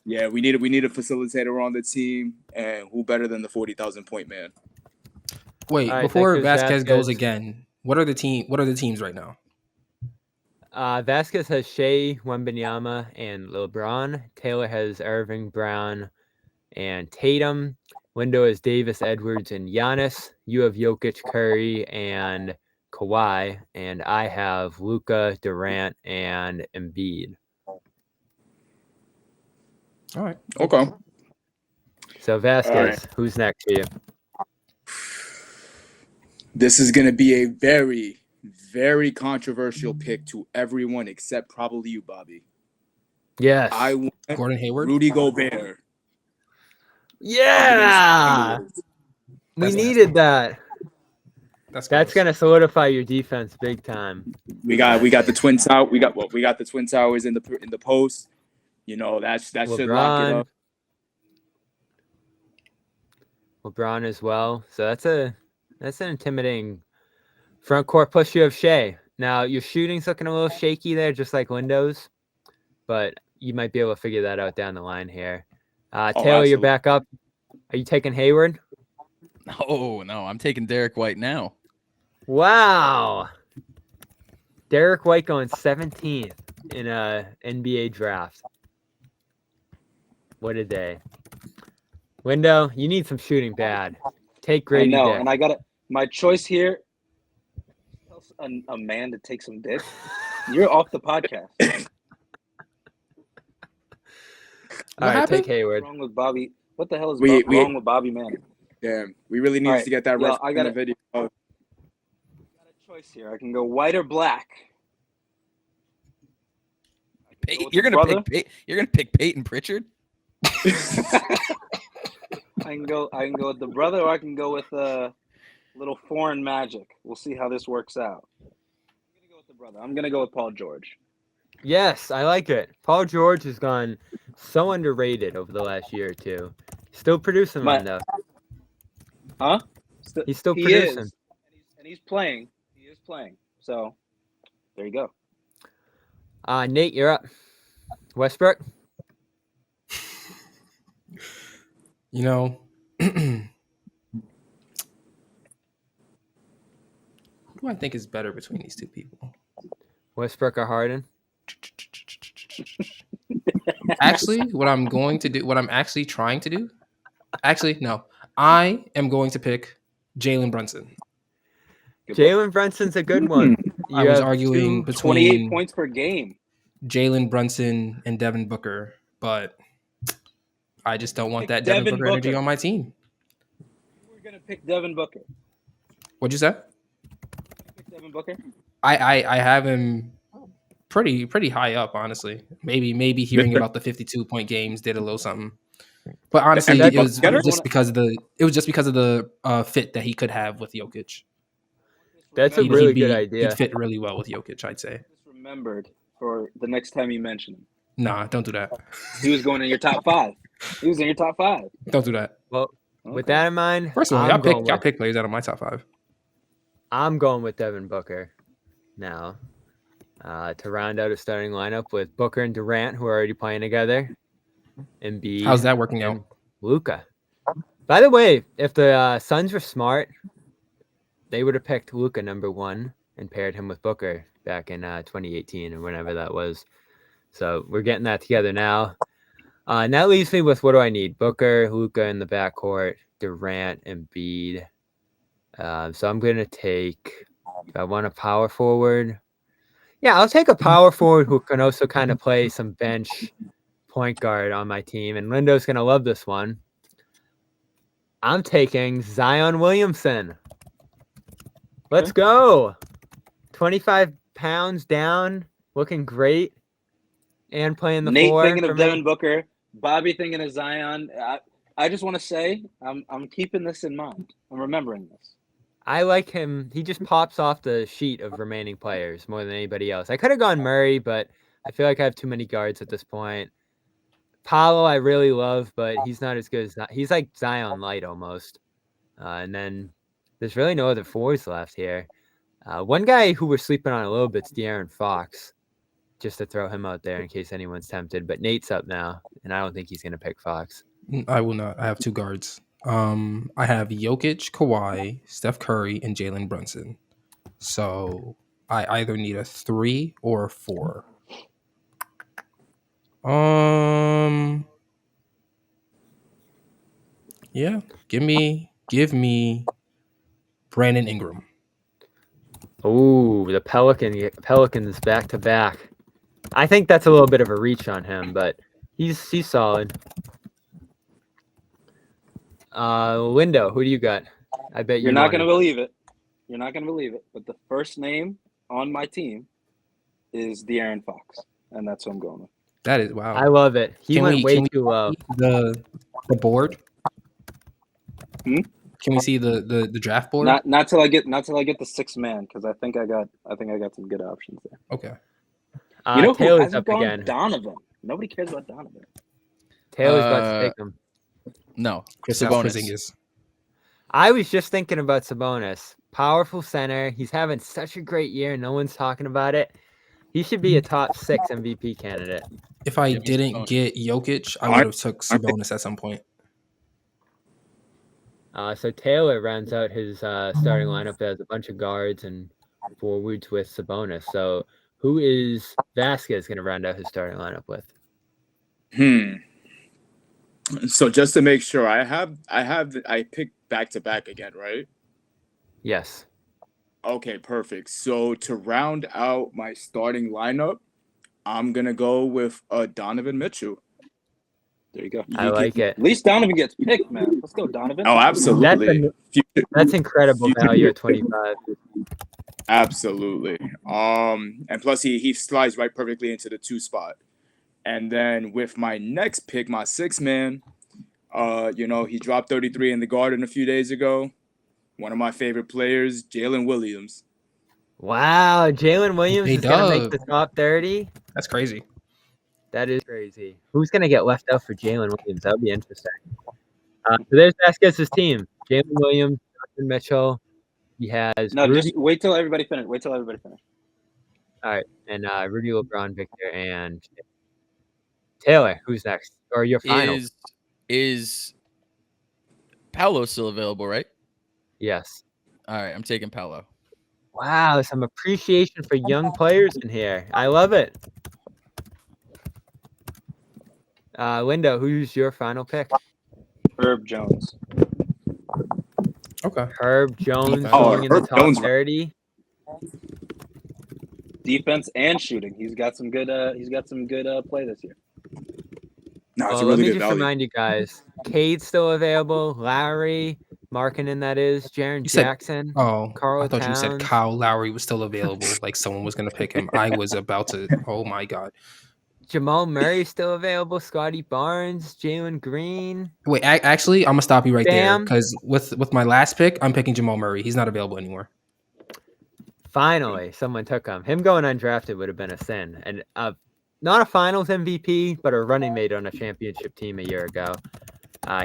Yeah, we need a facilitator on the team, and who better than the 40,000 point man? Wait, right, before Vasquez goes again, what are the teams right now? Vasquez has Shea, Wembanyama, and LeBron. Taylor has Irving, Brown, and Tatum. Lindo has Davis, Edwards, and Giannis. You have Jokic, Curry, and Kawhi. And I have Luka, Durant, and Embiid. All right. Okay. So Vasquez, who's next for you? This is going to be a very, very controversial pick to everyone except probably you, Bobby. Yes. I want Gordon Hayward. Rudy Gobert. Yeah. We needed that. That's going to solidify your defense big time. We got the Twin Towers. We got the Twin Towers in the post. You know, that should lock it up. LeBron as well. So that's an intimidating front court. Plus you have Shea. Now your shooting's looking a little shaky there, just like Lindo's, but you might be able to figure that out down the line here. Taylor, you're back up. Are you taking Hayward? No, I'm taking Derrick White now. Wow. Derrick White going 17th in a NBA draft. What a day. Lindo, you need some shooting bad. Take Grady. I know, Dick. and I got it. My choice here. Tell a man to take some dick. You're off the podcast. All right, take Hayward. What's wrong with Bobby? What the hell is wrong with Bobby Manning? Damn, we really need to get that ref in the video. I got a choice here. I can go white or black. You're gonna pick Peyton Pritchard. I can go with the brother, or I can go with a little foreign magic. We'll see how this works out. I'm gonna go with the brother. I'm gonna go with Paul George. Yes, I like it. Paul George has gone so underrated over the last year or two. Still producing one though. Huh? He's still producing. Is. And he's playing. He is playing. So there you go. Nate, you're up. Westbrook. You know, who do I think is better between these two people? Westbrook or Harden? Actually, what I'm actually trying to do, no. I am going to pick Jalen Brunson. Jalen Brunson's a good one. I was arguing between 28 points per game. Jalen Brunson and Devin Booker, but I just don't want that Devin Booker energy on my team. We're gonna pick Devin Booker. What'd you say? Pick Devin Booker. I have him pretty high up, honestly. Maybe hearing about the 52-point games did a little something. But honestly, it was just because of the fit that he could have with Jokic. That's a really good idea. He'd fit really well with Jokic, I'd say. Just remembered for the next time you mention him. Nah, don't do that. He was going in your top 5. He was in your top 5. Don't do that. Well, with that in mind, first of all, y'all pick players out of my top 5. I'm going with Devin Booker now to round out a starting lineup with Booker and Durant, who are already playing together. Embiid. How's that working out? Luka. By the way, if the Suns were smart, they would have picked Luka number 1 and paired him with Booker back in 2018 or whenever that was. So we're getting that together now. And that leaves me with what do I need? Booker, Luka in the backcourt, Durant, Embiid. So I'm going to take, if I want a power forward. Yeah, I'll take a power forward who can also kind of play some bench point guard on my team. And Lindo's going to love this one. I'm taking Zion Williamson. Let's go. 25 pounds down, looking great, and playing the Nate four. thinking of Devin Booker, Bobby thinking of Zion. I just want to say I'm keeping this in mind. I'm remembering this. I like him. He just pops off the sheet of remaining players more than anybody else. I could have gone Murray, but I feel like I have too many guards at this point. Paolo I really love, but he's not as good as he's like Zion light almost. And then there's really no other fours left here. One guy who we're sleeping on a little bit is De'Aaron Fox, just to throw him out there in case anyone's tempted. But Nate's up now, and I don't think he's going to pick Fox. I will not. I have two guards. I have Jokic, Kawhi, Steph Curry, and Jaylen Brunson. So I either need a 3 or a 4. Yeah. Give me Brandon Ingram. Oh, the Pelicans back to back. I think that's a little bit of a reach on him, but he's solid. Lindo, who do you got? I bet you're not going to believe it. You're not going to believe it, but the first name on my team is De'Aaron Fox, and that's who I'm going with. That is wow. I love it. He went way too low. The board. Can we see the draft board? Not till I get the 6th man, because I think I got some good options there. Okay. Taylor's up again. Donovan. Nobody cares about Donovan. Taylor's about to take him. No, Sabonis. I was just thinking about Sabonis. Powerful center. He's having such a great year. No one's talking about it. He should be a top 6 MVP candidate. If I didn't get Jokic, I would have took Sabonis at some point. So Taylor rounds out his starting lineup as a bunch of guards and forwards with Sabonis. So who is Vasquez going to round out his starting lineup with? So just to make sure, I picked back to back again, right? Yes. Okay, perfect. So to round out my starting lineup, I'm gonna go with Donovan Mitchell. There you go. I like it. At least Donovan gets picked, man. Let's go, Donovan. Oh, absolutely. That's incredible value at 25. Absolutely. And plus he slides right perfectly into the 2 spot. And then with my next pick, my 6th man, he dropped 33 in the Garden a few days ago. One of my favorite players, Jaylen Williams. Wow, Jaylen Williams is going to make the top 30? That's crazy. That is crazy. Who's going to get left out for Jaylen Williams? That would be interesting. So there's Vasquez's team. Jaylen Williams, Jonathan Mitchell. He has No, Rudy. just wait till everybody finish. All right. And Rudy, LeBron, Victor, and Taylor. Who's next? Or your final? Is Paolo still available, right? Yes. All right, I'm taking Paolo. Wow, some appreciation for young players in here. I love it. Lindo, who's your final pick? Herb Jones. Okay. Herb Jones going in the top 30. Defense and shooting. He's got some good play this year. No, it's Well, a really let me good just value. remind you guys, Cade's still available. Lowry, Markkanen, that is. Jaren Jackson. Karl I thought Towns. you said Kyle Lowry was still available. Like someone was going to pick him. I was about to. Oh, my God. Jamal Murray still available. Scotty Barnes, Jalen Green. Wait, actually, I'm going to stop you right there. Bam. Because with my last pick, I'm picking Jamal Murray. He's not available anymore. Finally, someone took him. Him going undrafted would have been a sin. And not a finals MVP, but a running mate on a championship team a year ago.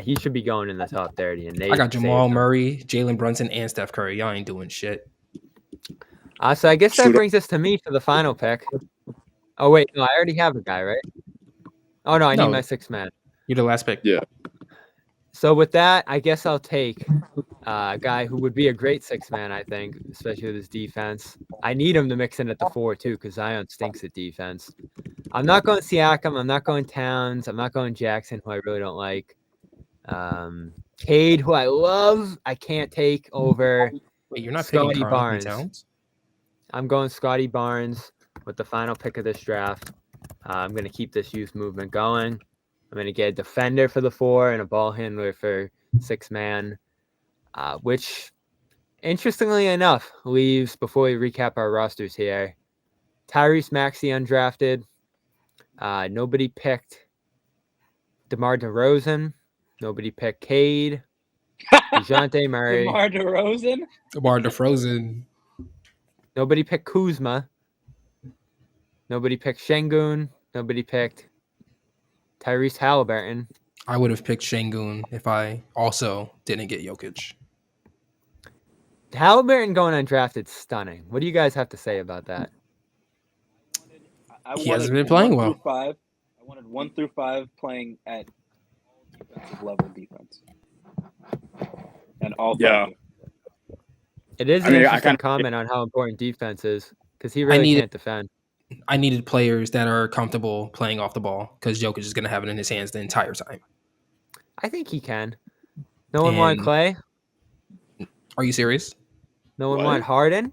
He should be going in the top 30. And I got Jamal Murray, Jalen Brunson, and Steph Curry. Y'all ain't doing shit. So I guess that brings us to me for the final pick. Oh, wait. No, I already have a guy, right? Oh, no, I need my 6th man. You're the last pick. Yeah. So with that, I guess I'll take a guy who would be a great 6th man, I think, especially with his defense. I need him to mix in at the 4, too, because Zion stinks at defense. I'm not going Siakam. I'm not going Towns. I'm not going Jackson, who I really don't like. Cade, who I love, I can't take over Wait, you're not picking Scotty Karl Anthony Barnes. Towns? I'm going Scotty Barnes with the final pick of this draft. I'm going to keep this youth movement going. I'm going to get a defender for the 4 and a ball handler for 6-man, which, interestingly enough, leaves, before we recap our rosters here, Tyrese Maxey undrafted. Nobody picked DeMar DeRozan. Nobody picked Cade. DeJounte Murray. DeMar DeRozan. DeMar DeFrozen. Nobody picked Kuzma. Nobody picked Şengün. Nobody picked Tyrese Halliburton. I would have picked Şengün if I also didn't get Jokic. Halliburton going undrafted, stunning. What do you guys have to say about that? He hasn't been playing well. 1 through 5. I wanted 1 through 5 playing at defensive level defense. And all 5. It is an interesting comment on how important defense is, because he really can't defend. I needed players that are comfortable playing off the ball, because Jokic is going to have it in his hands the entire time. I think he can. No one wanted Clay? Are you serious? No one wanted Harden?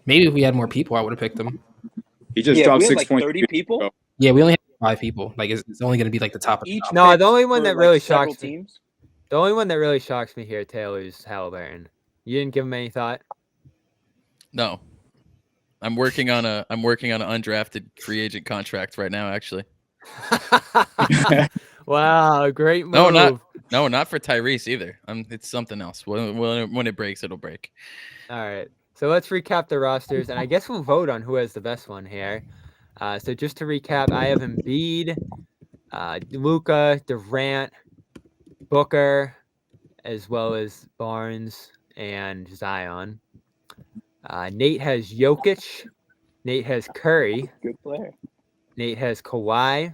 Maybe if we had more people, I would have picked them. He just dropped 6 points. 30 people? Yeah, we only have 5 people. Like, it's only going to be like the top of the top. No, the only one that really shocks me. The only one that really shocks me here, Taylor, is Halliburton. You didn't give him any thought? No. I'm working on an undrafted free agent contract right now, actually. Wow, great move. Not for Tyrese either. It's something else. When it breaks, it'll break. All right. So let's recap the rosters, and I guess we'll vote on who has the best one here. So just to recap, I have Embiid, Luka, Durant, Booker, as well as Barnes and Zion. Nate has Jokic. Nate has Curry. Good player. Nate has Kawhi.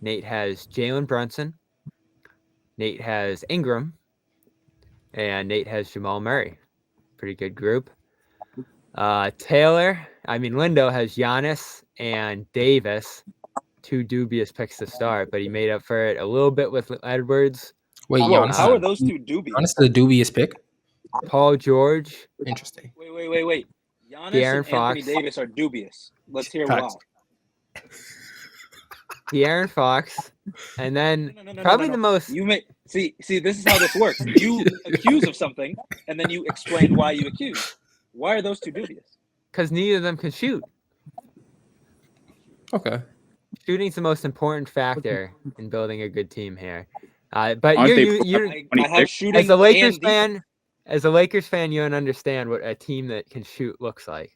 Nate has Jaylen Brunson. Nate has Ingram. And Nate has Jamal Murray. Pretty good group. Lindo has Giannis and Davis. 2 dubious picks to start, but he made up for it a little bit with Edwards. Wait, Giannis, how are those 2 dubious? Giannis is a dubious pick? Paul George. Interesting. Wait. Giannis and Anthony Davis are dubious. Let's hear why. De'Aaron Fox. And then the most... You may see, this is how this works. You accuse of something, and then you explain why you accuse. Why are those 2 dubious? Because neither of them can shoot. Okay. Shooting's the most important factor in building a good team here. But I have shooting as a Lakers fan, you don't understand what a team that can shoot looks like.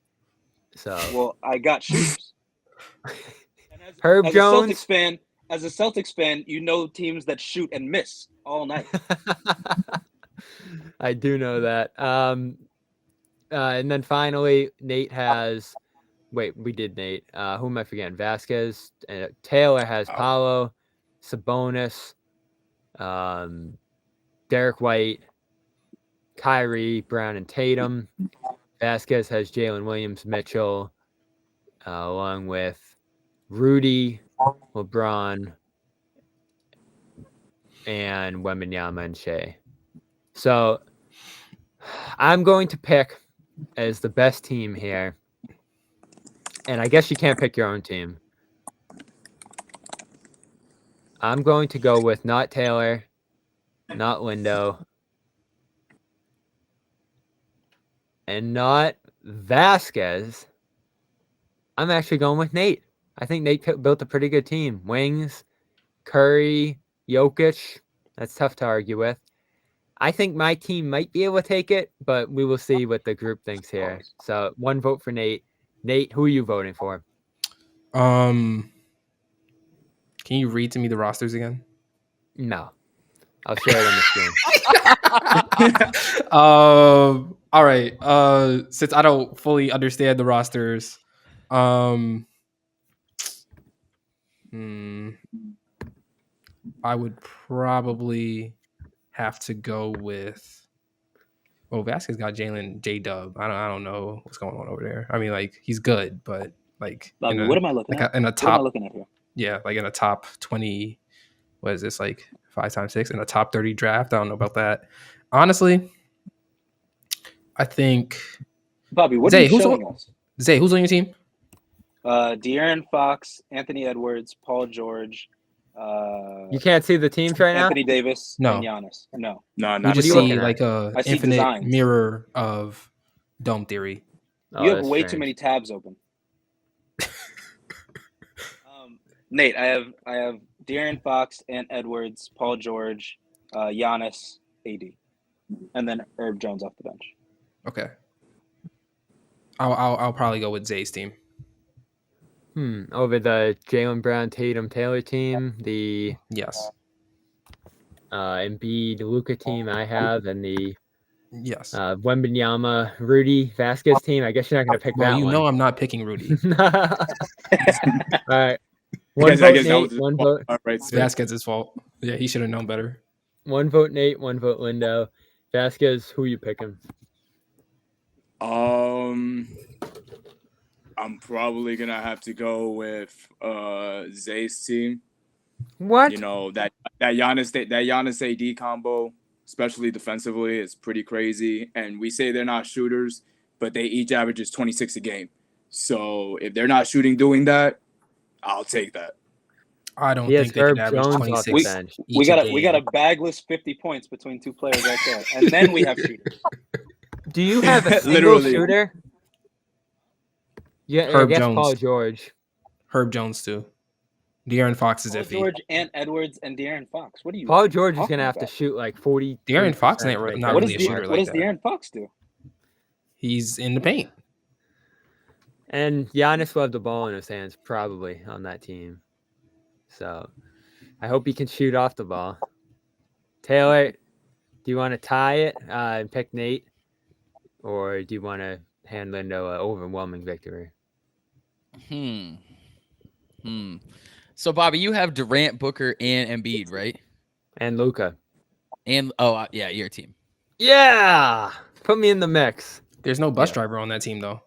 So well, I got shooters. Herb Jones. As a Celtics fan, you know teams that shoot and miss all night. I do know that. And then finally, Nate has. Wait, we did Nate. Who am I forgetting? Vasquez. Taylor has Paolo, Sabonis, Derrick White, Kyrie, Brown, and Tatum. Vasquez has Jaylen, Williams, Mitchell, along with Rudy, LeBron, and Wembanyama and Shea. So I'm going to pick as the best team here. And I guess you can't pick your own team. I'm going to go with not Taylor, not Lindo, and not Vasquez. I'm actually going with Nate. I think Nate built a pretty good team. Wings, Curry, Jokic. That's tough to argue with. I think my team might be able to take it, but we will see what the group thinks here. So 1 vote for Nate. Nate, who are you voting for? Can you read to me the rosters again? No. I'll share it on the screen. All right. Since I don't fully understand the rosters, I would probably have to go with Well, Vasquez got Jaylen J-Dub. I don't know what's going on over there. I mean, like, he's good, but like Bobby, what am I looking at? in a What am I top, looking at here? yeah, like in a top 20. What is this, like 5x6 in a top 30 draft? I don't know about that. Honestly, I think Bobby, what Zay, are you showing us? Zay, who's on your team? De'Aaron Fox, Anthony Edwards, Paul George. You can't see the teams right Anthony Davis, No. and Giannis. No. No, We not just you see looking at? like a I see infinite designs. mirror of dome theory. now. You Oh, have that's way too strange. many tabs open. Nate, I have De'Aaron Fox, Ant Edwards, Paul George, Giannis, AD, and then Herb Jones off the bench. Okay. I'll probably go with Zay's team. Over the Jaylen Brown, Tatum, Taylor team, the Yes. Embiid, Luka team I have, and the Yes. Wembanyama, Rudy, Vasquez team. I guess you're not going to pick Well, that you one. know I'm not picking Rudy. All right. I One guess vote that Nate, was one vote. all right. It's Vasquez's fault. Yeah, he should have known better. One vote Nate, one vote Lindo. Vasquez, who you picking? I'm probably gonna have to go with Zay's team. What? You know, that Giannis AD combo, especially defensively, is pretty crazy. And we say they're not shooters, but they each averages 26 a game. So if they're not shooting doing that, I'll take that. I don't He has think they could Herb average Jones off the 26 bench. We got each a bagless 50 points between two players right there, and then we have shooters. Do you have a single Literally. shooter? Yeah, I Herb guess Jones. Paul George. Herb Jones too. De'Aaron Fox is Paul iffy. George, Ant Edwards, and De'Aaron Fox. What are you? Paul George is talking going to have to about? shoot like 40. De'Aaron Fox ain't right not there. What really does a shooter what like does that. De'Aaron Fox do? He's in the paint. And Giannis will have the ball in his hands probably on that team. So I hope he can shoot off the ball. Taylor, do you want to tie it and pick Nate? Or do you want to hand Lindo an overwhelming victory? So, Bobby, you have Durant, Booker, and Embiid, right? And Luka. And yeah, your team. Yeah! Put me in the mix. There's no bus Yeah. driver on that team though.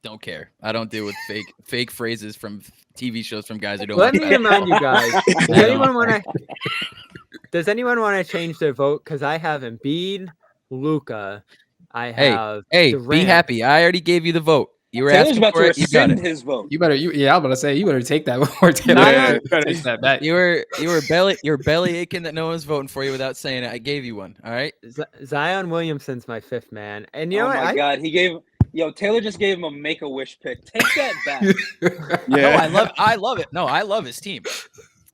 Don't care. I don't deal with fake phrases from TV shows from guys who don't. Let like me that. remind you guys. Does anyone want to change their vote? Because I have Embiid, Luka. I have Hey, Durant. be happy. I already gave you the vote. You were Taylor's asking about for to it. You got rescind it. his vote. I was about to say you better take that before Taylor Zion- takes that back. You were belly aching that no one's voting for you without saying it. I gave you one. All right. Zion Williamson's my fifth man. And you know Oh what? my God, Taylor just gave him a Make-A-Wish pick. Take that back. No, I love it. No, I love his team.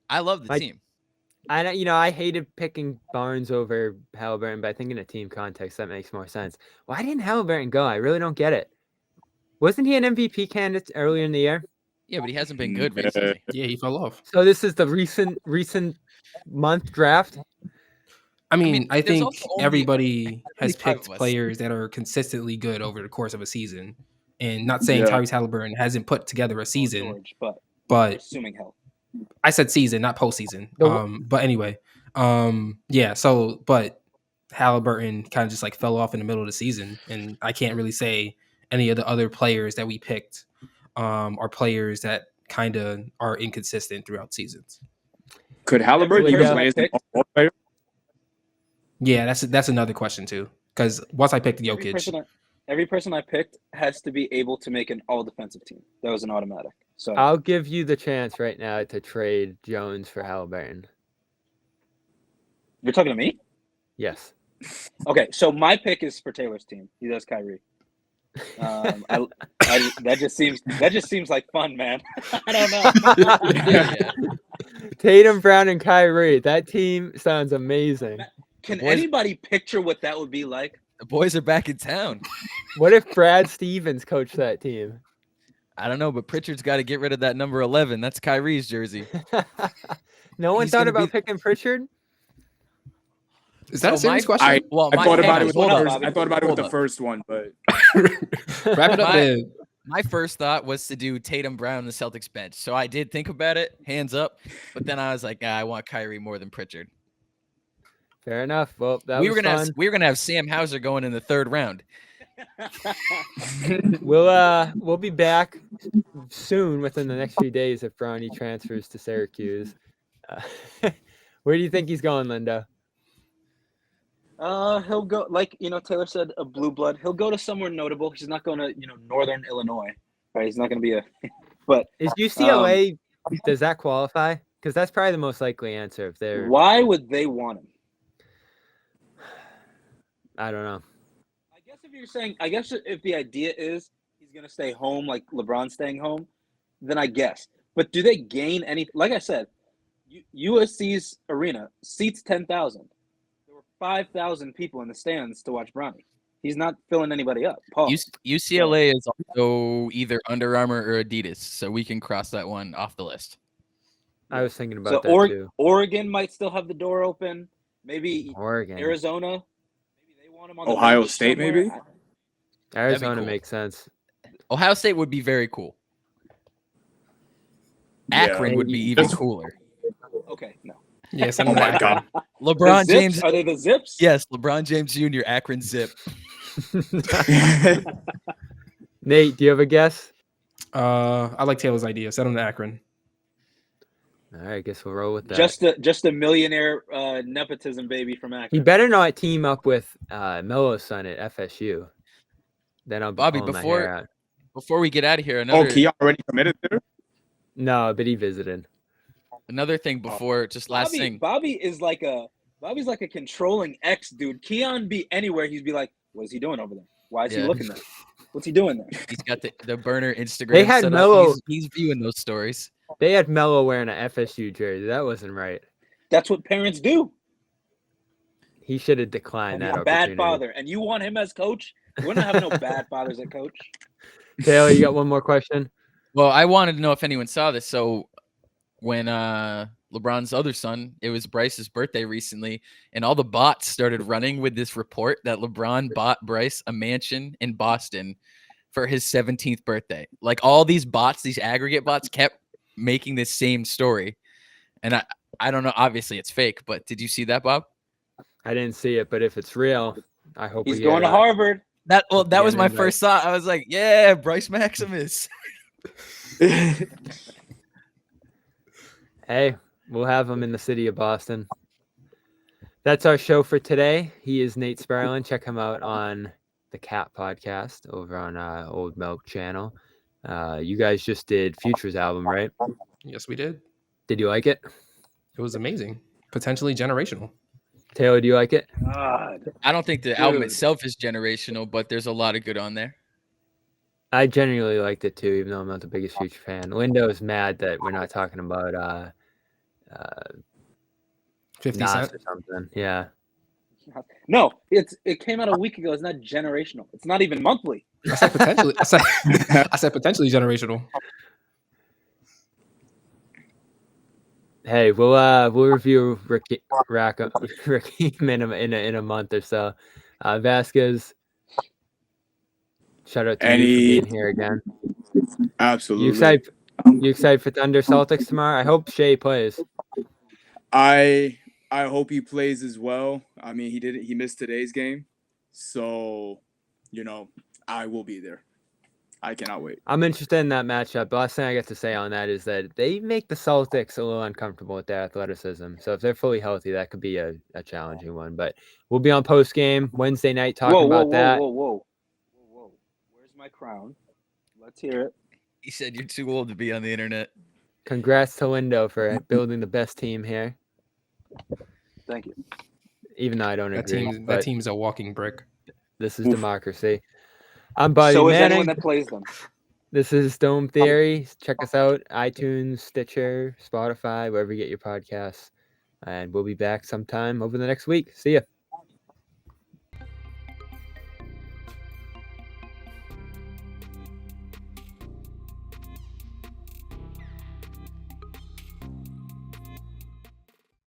I love the team. I hated picking Barnes over Halliburton, but I think in a team context that makes more sense. Why didn't Halliburton go? I really don't get it. Wasn't he an MVP candidate earlier in the year? Yeah, but he hasn't been good recently. Yeah, he fell off. So this is the recent month draft. I mean, I there's think also only everybody has 25 picked of us. players that are consistently good over the course of a season. And not saying Yeah. Tyrese Halliburton hasn't put together a season, George, but but assuming health. I said season, not postseason. But anyway, yeah. So, but Halliburton kind of just like fell off in the middle of the season, and I can't really say any of the other players that we picked are players that kind of are inconsistent throughout seasons. Could Halliburton Every even person play I as an picked- all player? Yeah, that's another question too. Because once I picked Jokic, Every person I picked has to be able to make an all-defensive team. That was an automatic. So I'll give you the chance right now to trade Jones for Halliburton. you're talking to me? Yes. Okay, so my pick is for Taylor's team. He does Kyrie. That just seems like fun, man. I don't know. Yeah. Tatum, Brown, and Kyrie. That team sounds amazing. Can Boys- anybody picture what that would be like? The boys are back in town. What if Brad Stevens coached that team? I don't know, but Pritchard's got to get rid of that number 11. That's Kyrie's jersey. No one He's thought gonna about be- picking Pritchard? is that a So my- serious question? I thought about it with Hold the on, first. Bobby. I thought about it with Hold the on. first one, but Wrap it up My- with My first thought was to do Tatum, Brown, and the Celtics bench. So I did think about it, hands up. But then I was like, I want Kyrie more than Pritchard. Fair enough. Well, that we was were gonna fun. have, we were gonna have Sam Hauser going in the 3rd round. We'll be back soon within the next few days if Bronny transfers to Syracuse. Where do you think he's going, Lindo? He'll go, like, Taylor said, a blue blood. He'll go to somewhere notable. He's not going to, Northern Illinois, right? He's not going to be but Is UCLA, does that qualify? Because that's probably the most likely answer if they're. Why would they want him? I don't know. I guess if the idea is he's going to stay home, like LeBron staying home, then I guess. But do they gain any? Like I said, USC's arena seats 10,000. There were 5,000 people in the stands to watch Bronny. He's not filling anybody up. UCLA is also either Under Armour or Adidas, so we can cross that one off the list. I was thinking about that too. Oregon might still have the door open. Maybe Oregon. Arizona. Maybe they want him on the Ohio bench State, somewhere. maybe? Arizona cool. makes sense. Ohio State would be very cool. Yeah. Akron would be even cooler. Okay, no. Yes, Oh my God. LeBron The Zips? James. Are they the Zips? Yes, LeBron James Jr. Akron Zip. Nate, do you have a guess? I like Taylor's idea. Send him to Akron. All right, I guess we'll roll with that. Just a millionaire nepotism baby from Akron. He better not team up with Melo's son at FSU. Then I'll be Bobby, pulling my hair out. before we get out of here, another Keon already committed there? No, but he visited. thing before just last thing. Bobby's like a controlling ex dude. Keon be anywhere, he'd be like, "What is he doing over there? Why is he looking there? What's he doing there?" He's got the burner Instagram. They had set up. Melo. He's viewing those stories. They had Melo wearing an FSU jersey. That wasn't right. That's what parents do. He should have declined And that he's a opportunity. bad father, and you want him as coach? We're not having no bad fathers as coach. Taylor, you got one more question? Well, I wanted to know if anyone saw this. So when LeBron's other son, it was Bryce's birthday recently, and all the bots started running with this report that LeBron bought Bryce a mansion in Boston for his 17th birthday. Like all these bots, these aggregate bots kept making this same story. And I don't know, obviously it's fake, but did you see that, Bob? I didn't see it, but if it's real, I hope He's we going get to Harvard. That was my invite. first thought. I was like, yeah, Bryce Maximus. Hey, we'll have him in the city of Boston. That's our show for today. He is Nate Spurlin. Check him out on the Cat podcast over on Old Milk channel. You guys just did Future's album, right? Yes, we did. Did you like it? It was amazing. Potentially generational. Taylor, do you like it? God. I don't think the album Dude. itself is generational, but there's a lot of good on there. I genuinely liked it too, even though I'm not the biggest Future fan. Lindo is mad that we're not talking about 50 Nas Cent. or something. Yeah. No, it came out a week ago. It's not generational. It's not even monthly. I said potentially. I said potentially generational. Hey, we'll review Rakim in a month or so. Vasquez, shout out to you for being here again. Absolutely. You excited for Thunder Celtics tomorrow? I hope Shea plays. I hope he plays as well. I mean, he missed today's game. So, I will be there. I cannot wait. I'm interested in that matchup. The last thing I got to say on that is that they make the Celtics a little uncomfortable with their athleticism. So if they're fully healthy, that could be a challenging one. But we'll be on post game Wednesday night talking about that. Whoa. Where's my crown? Let's hear it. He said you're too old to be on the internet. Congrats to Lindo for building the best team here. Thank you. Even though I don't agree. That team's a walking brick. This is democracy. I'm Buddy So is Manning. anyone that plays them. This is Dome Theory. Check us out, iTunes, Stitcher, Spotify, wherever you get your podcasts. And we'll be back sometime over the next week. See ya.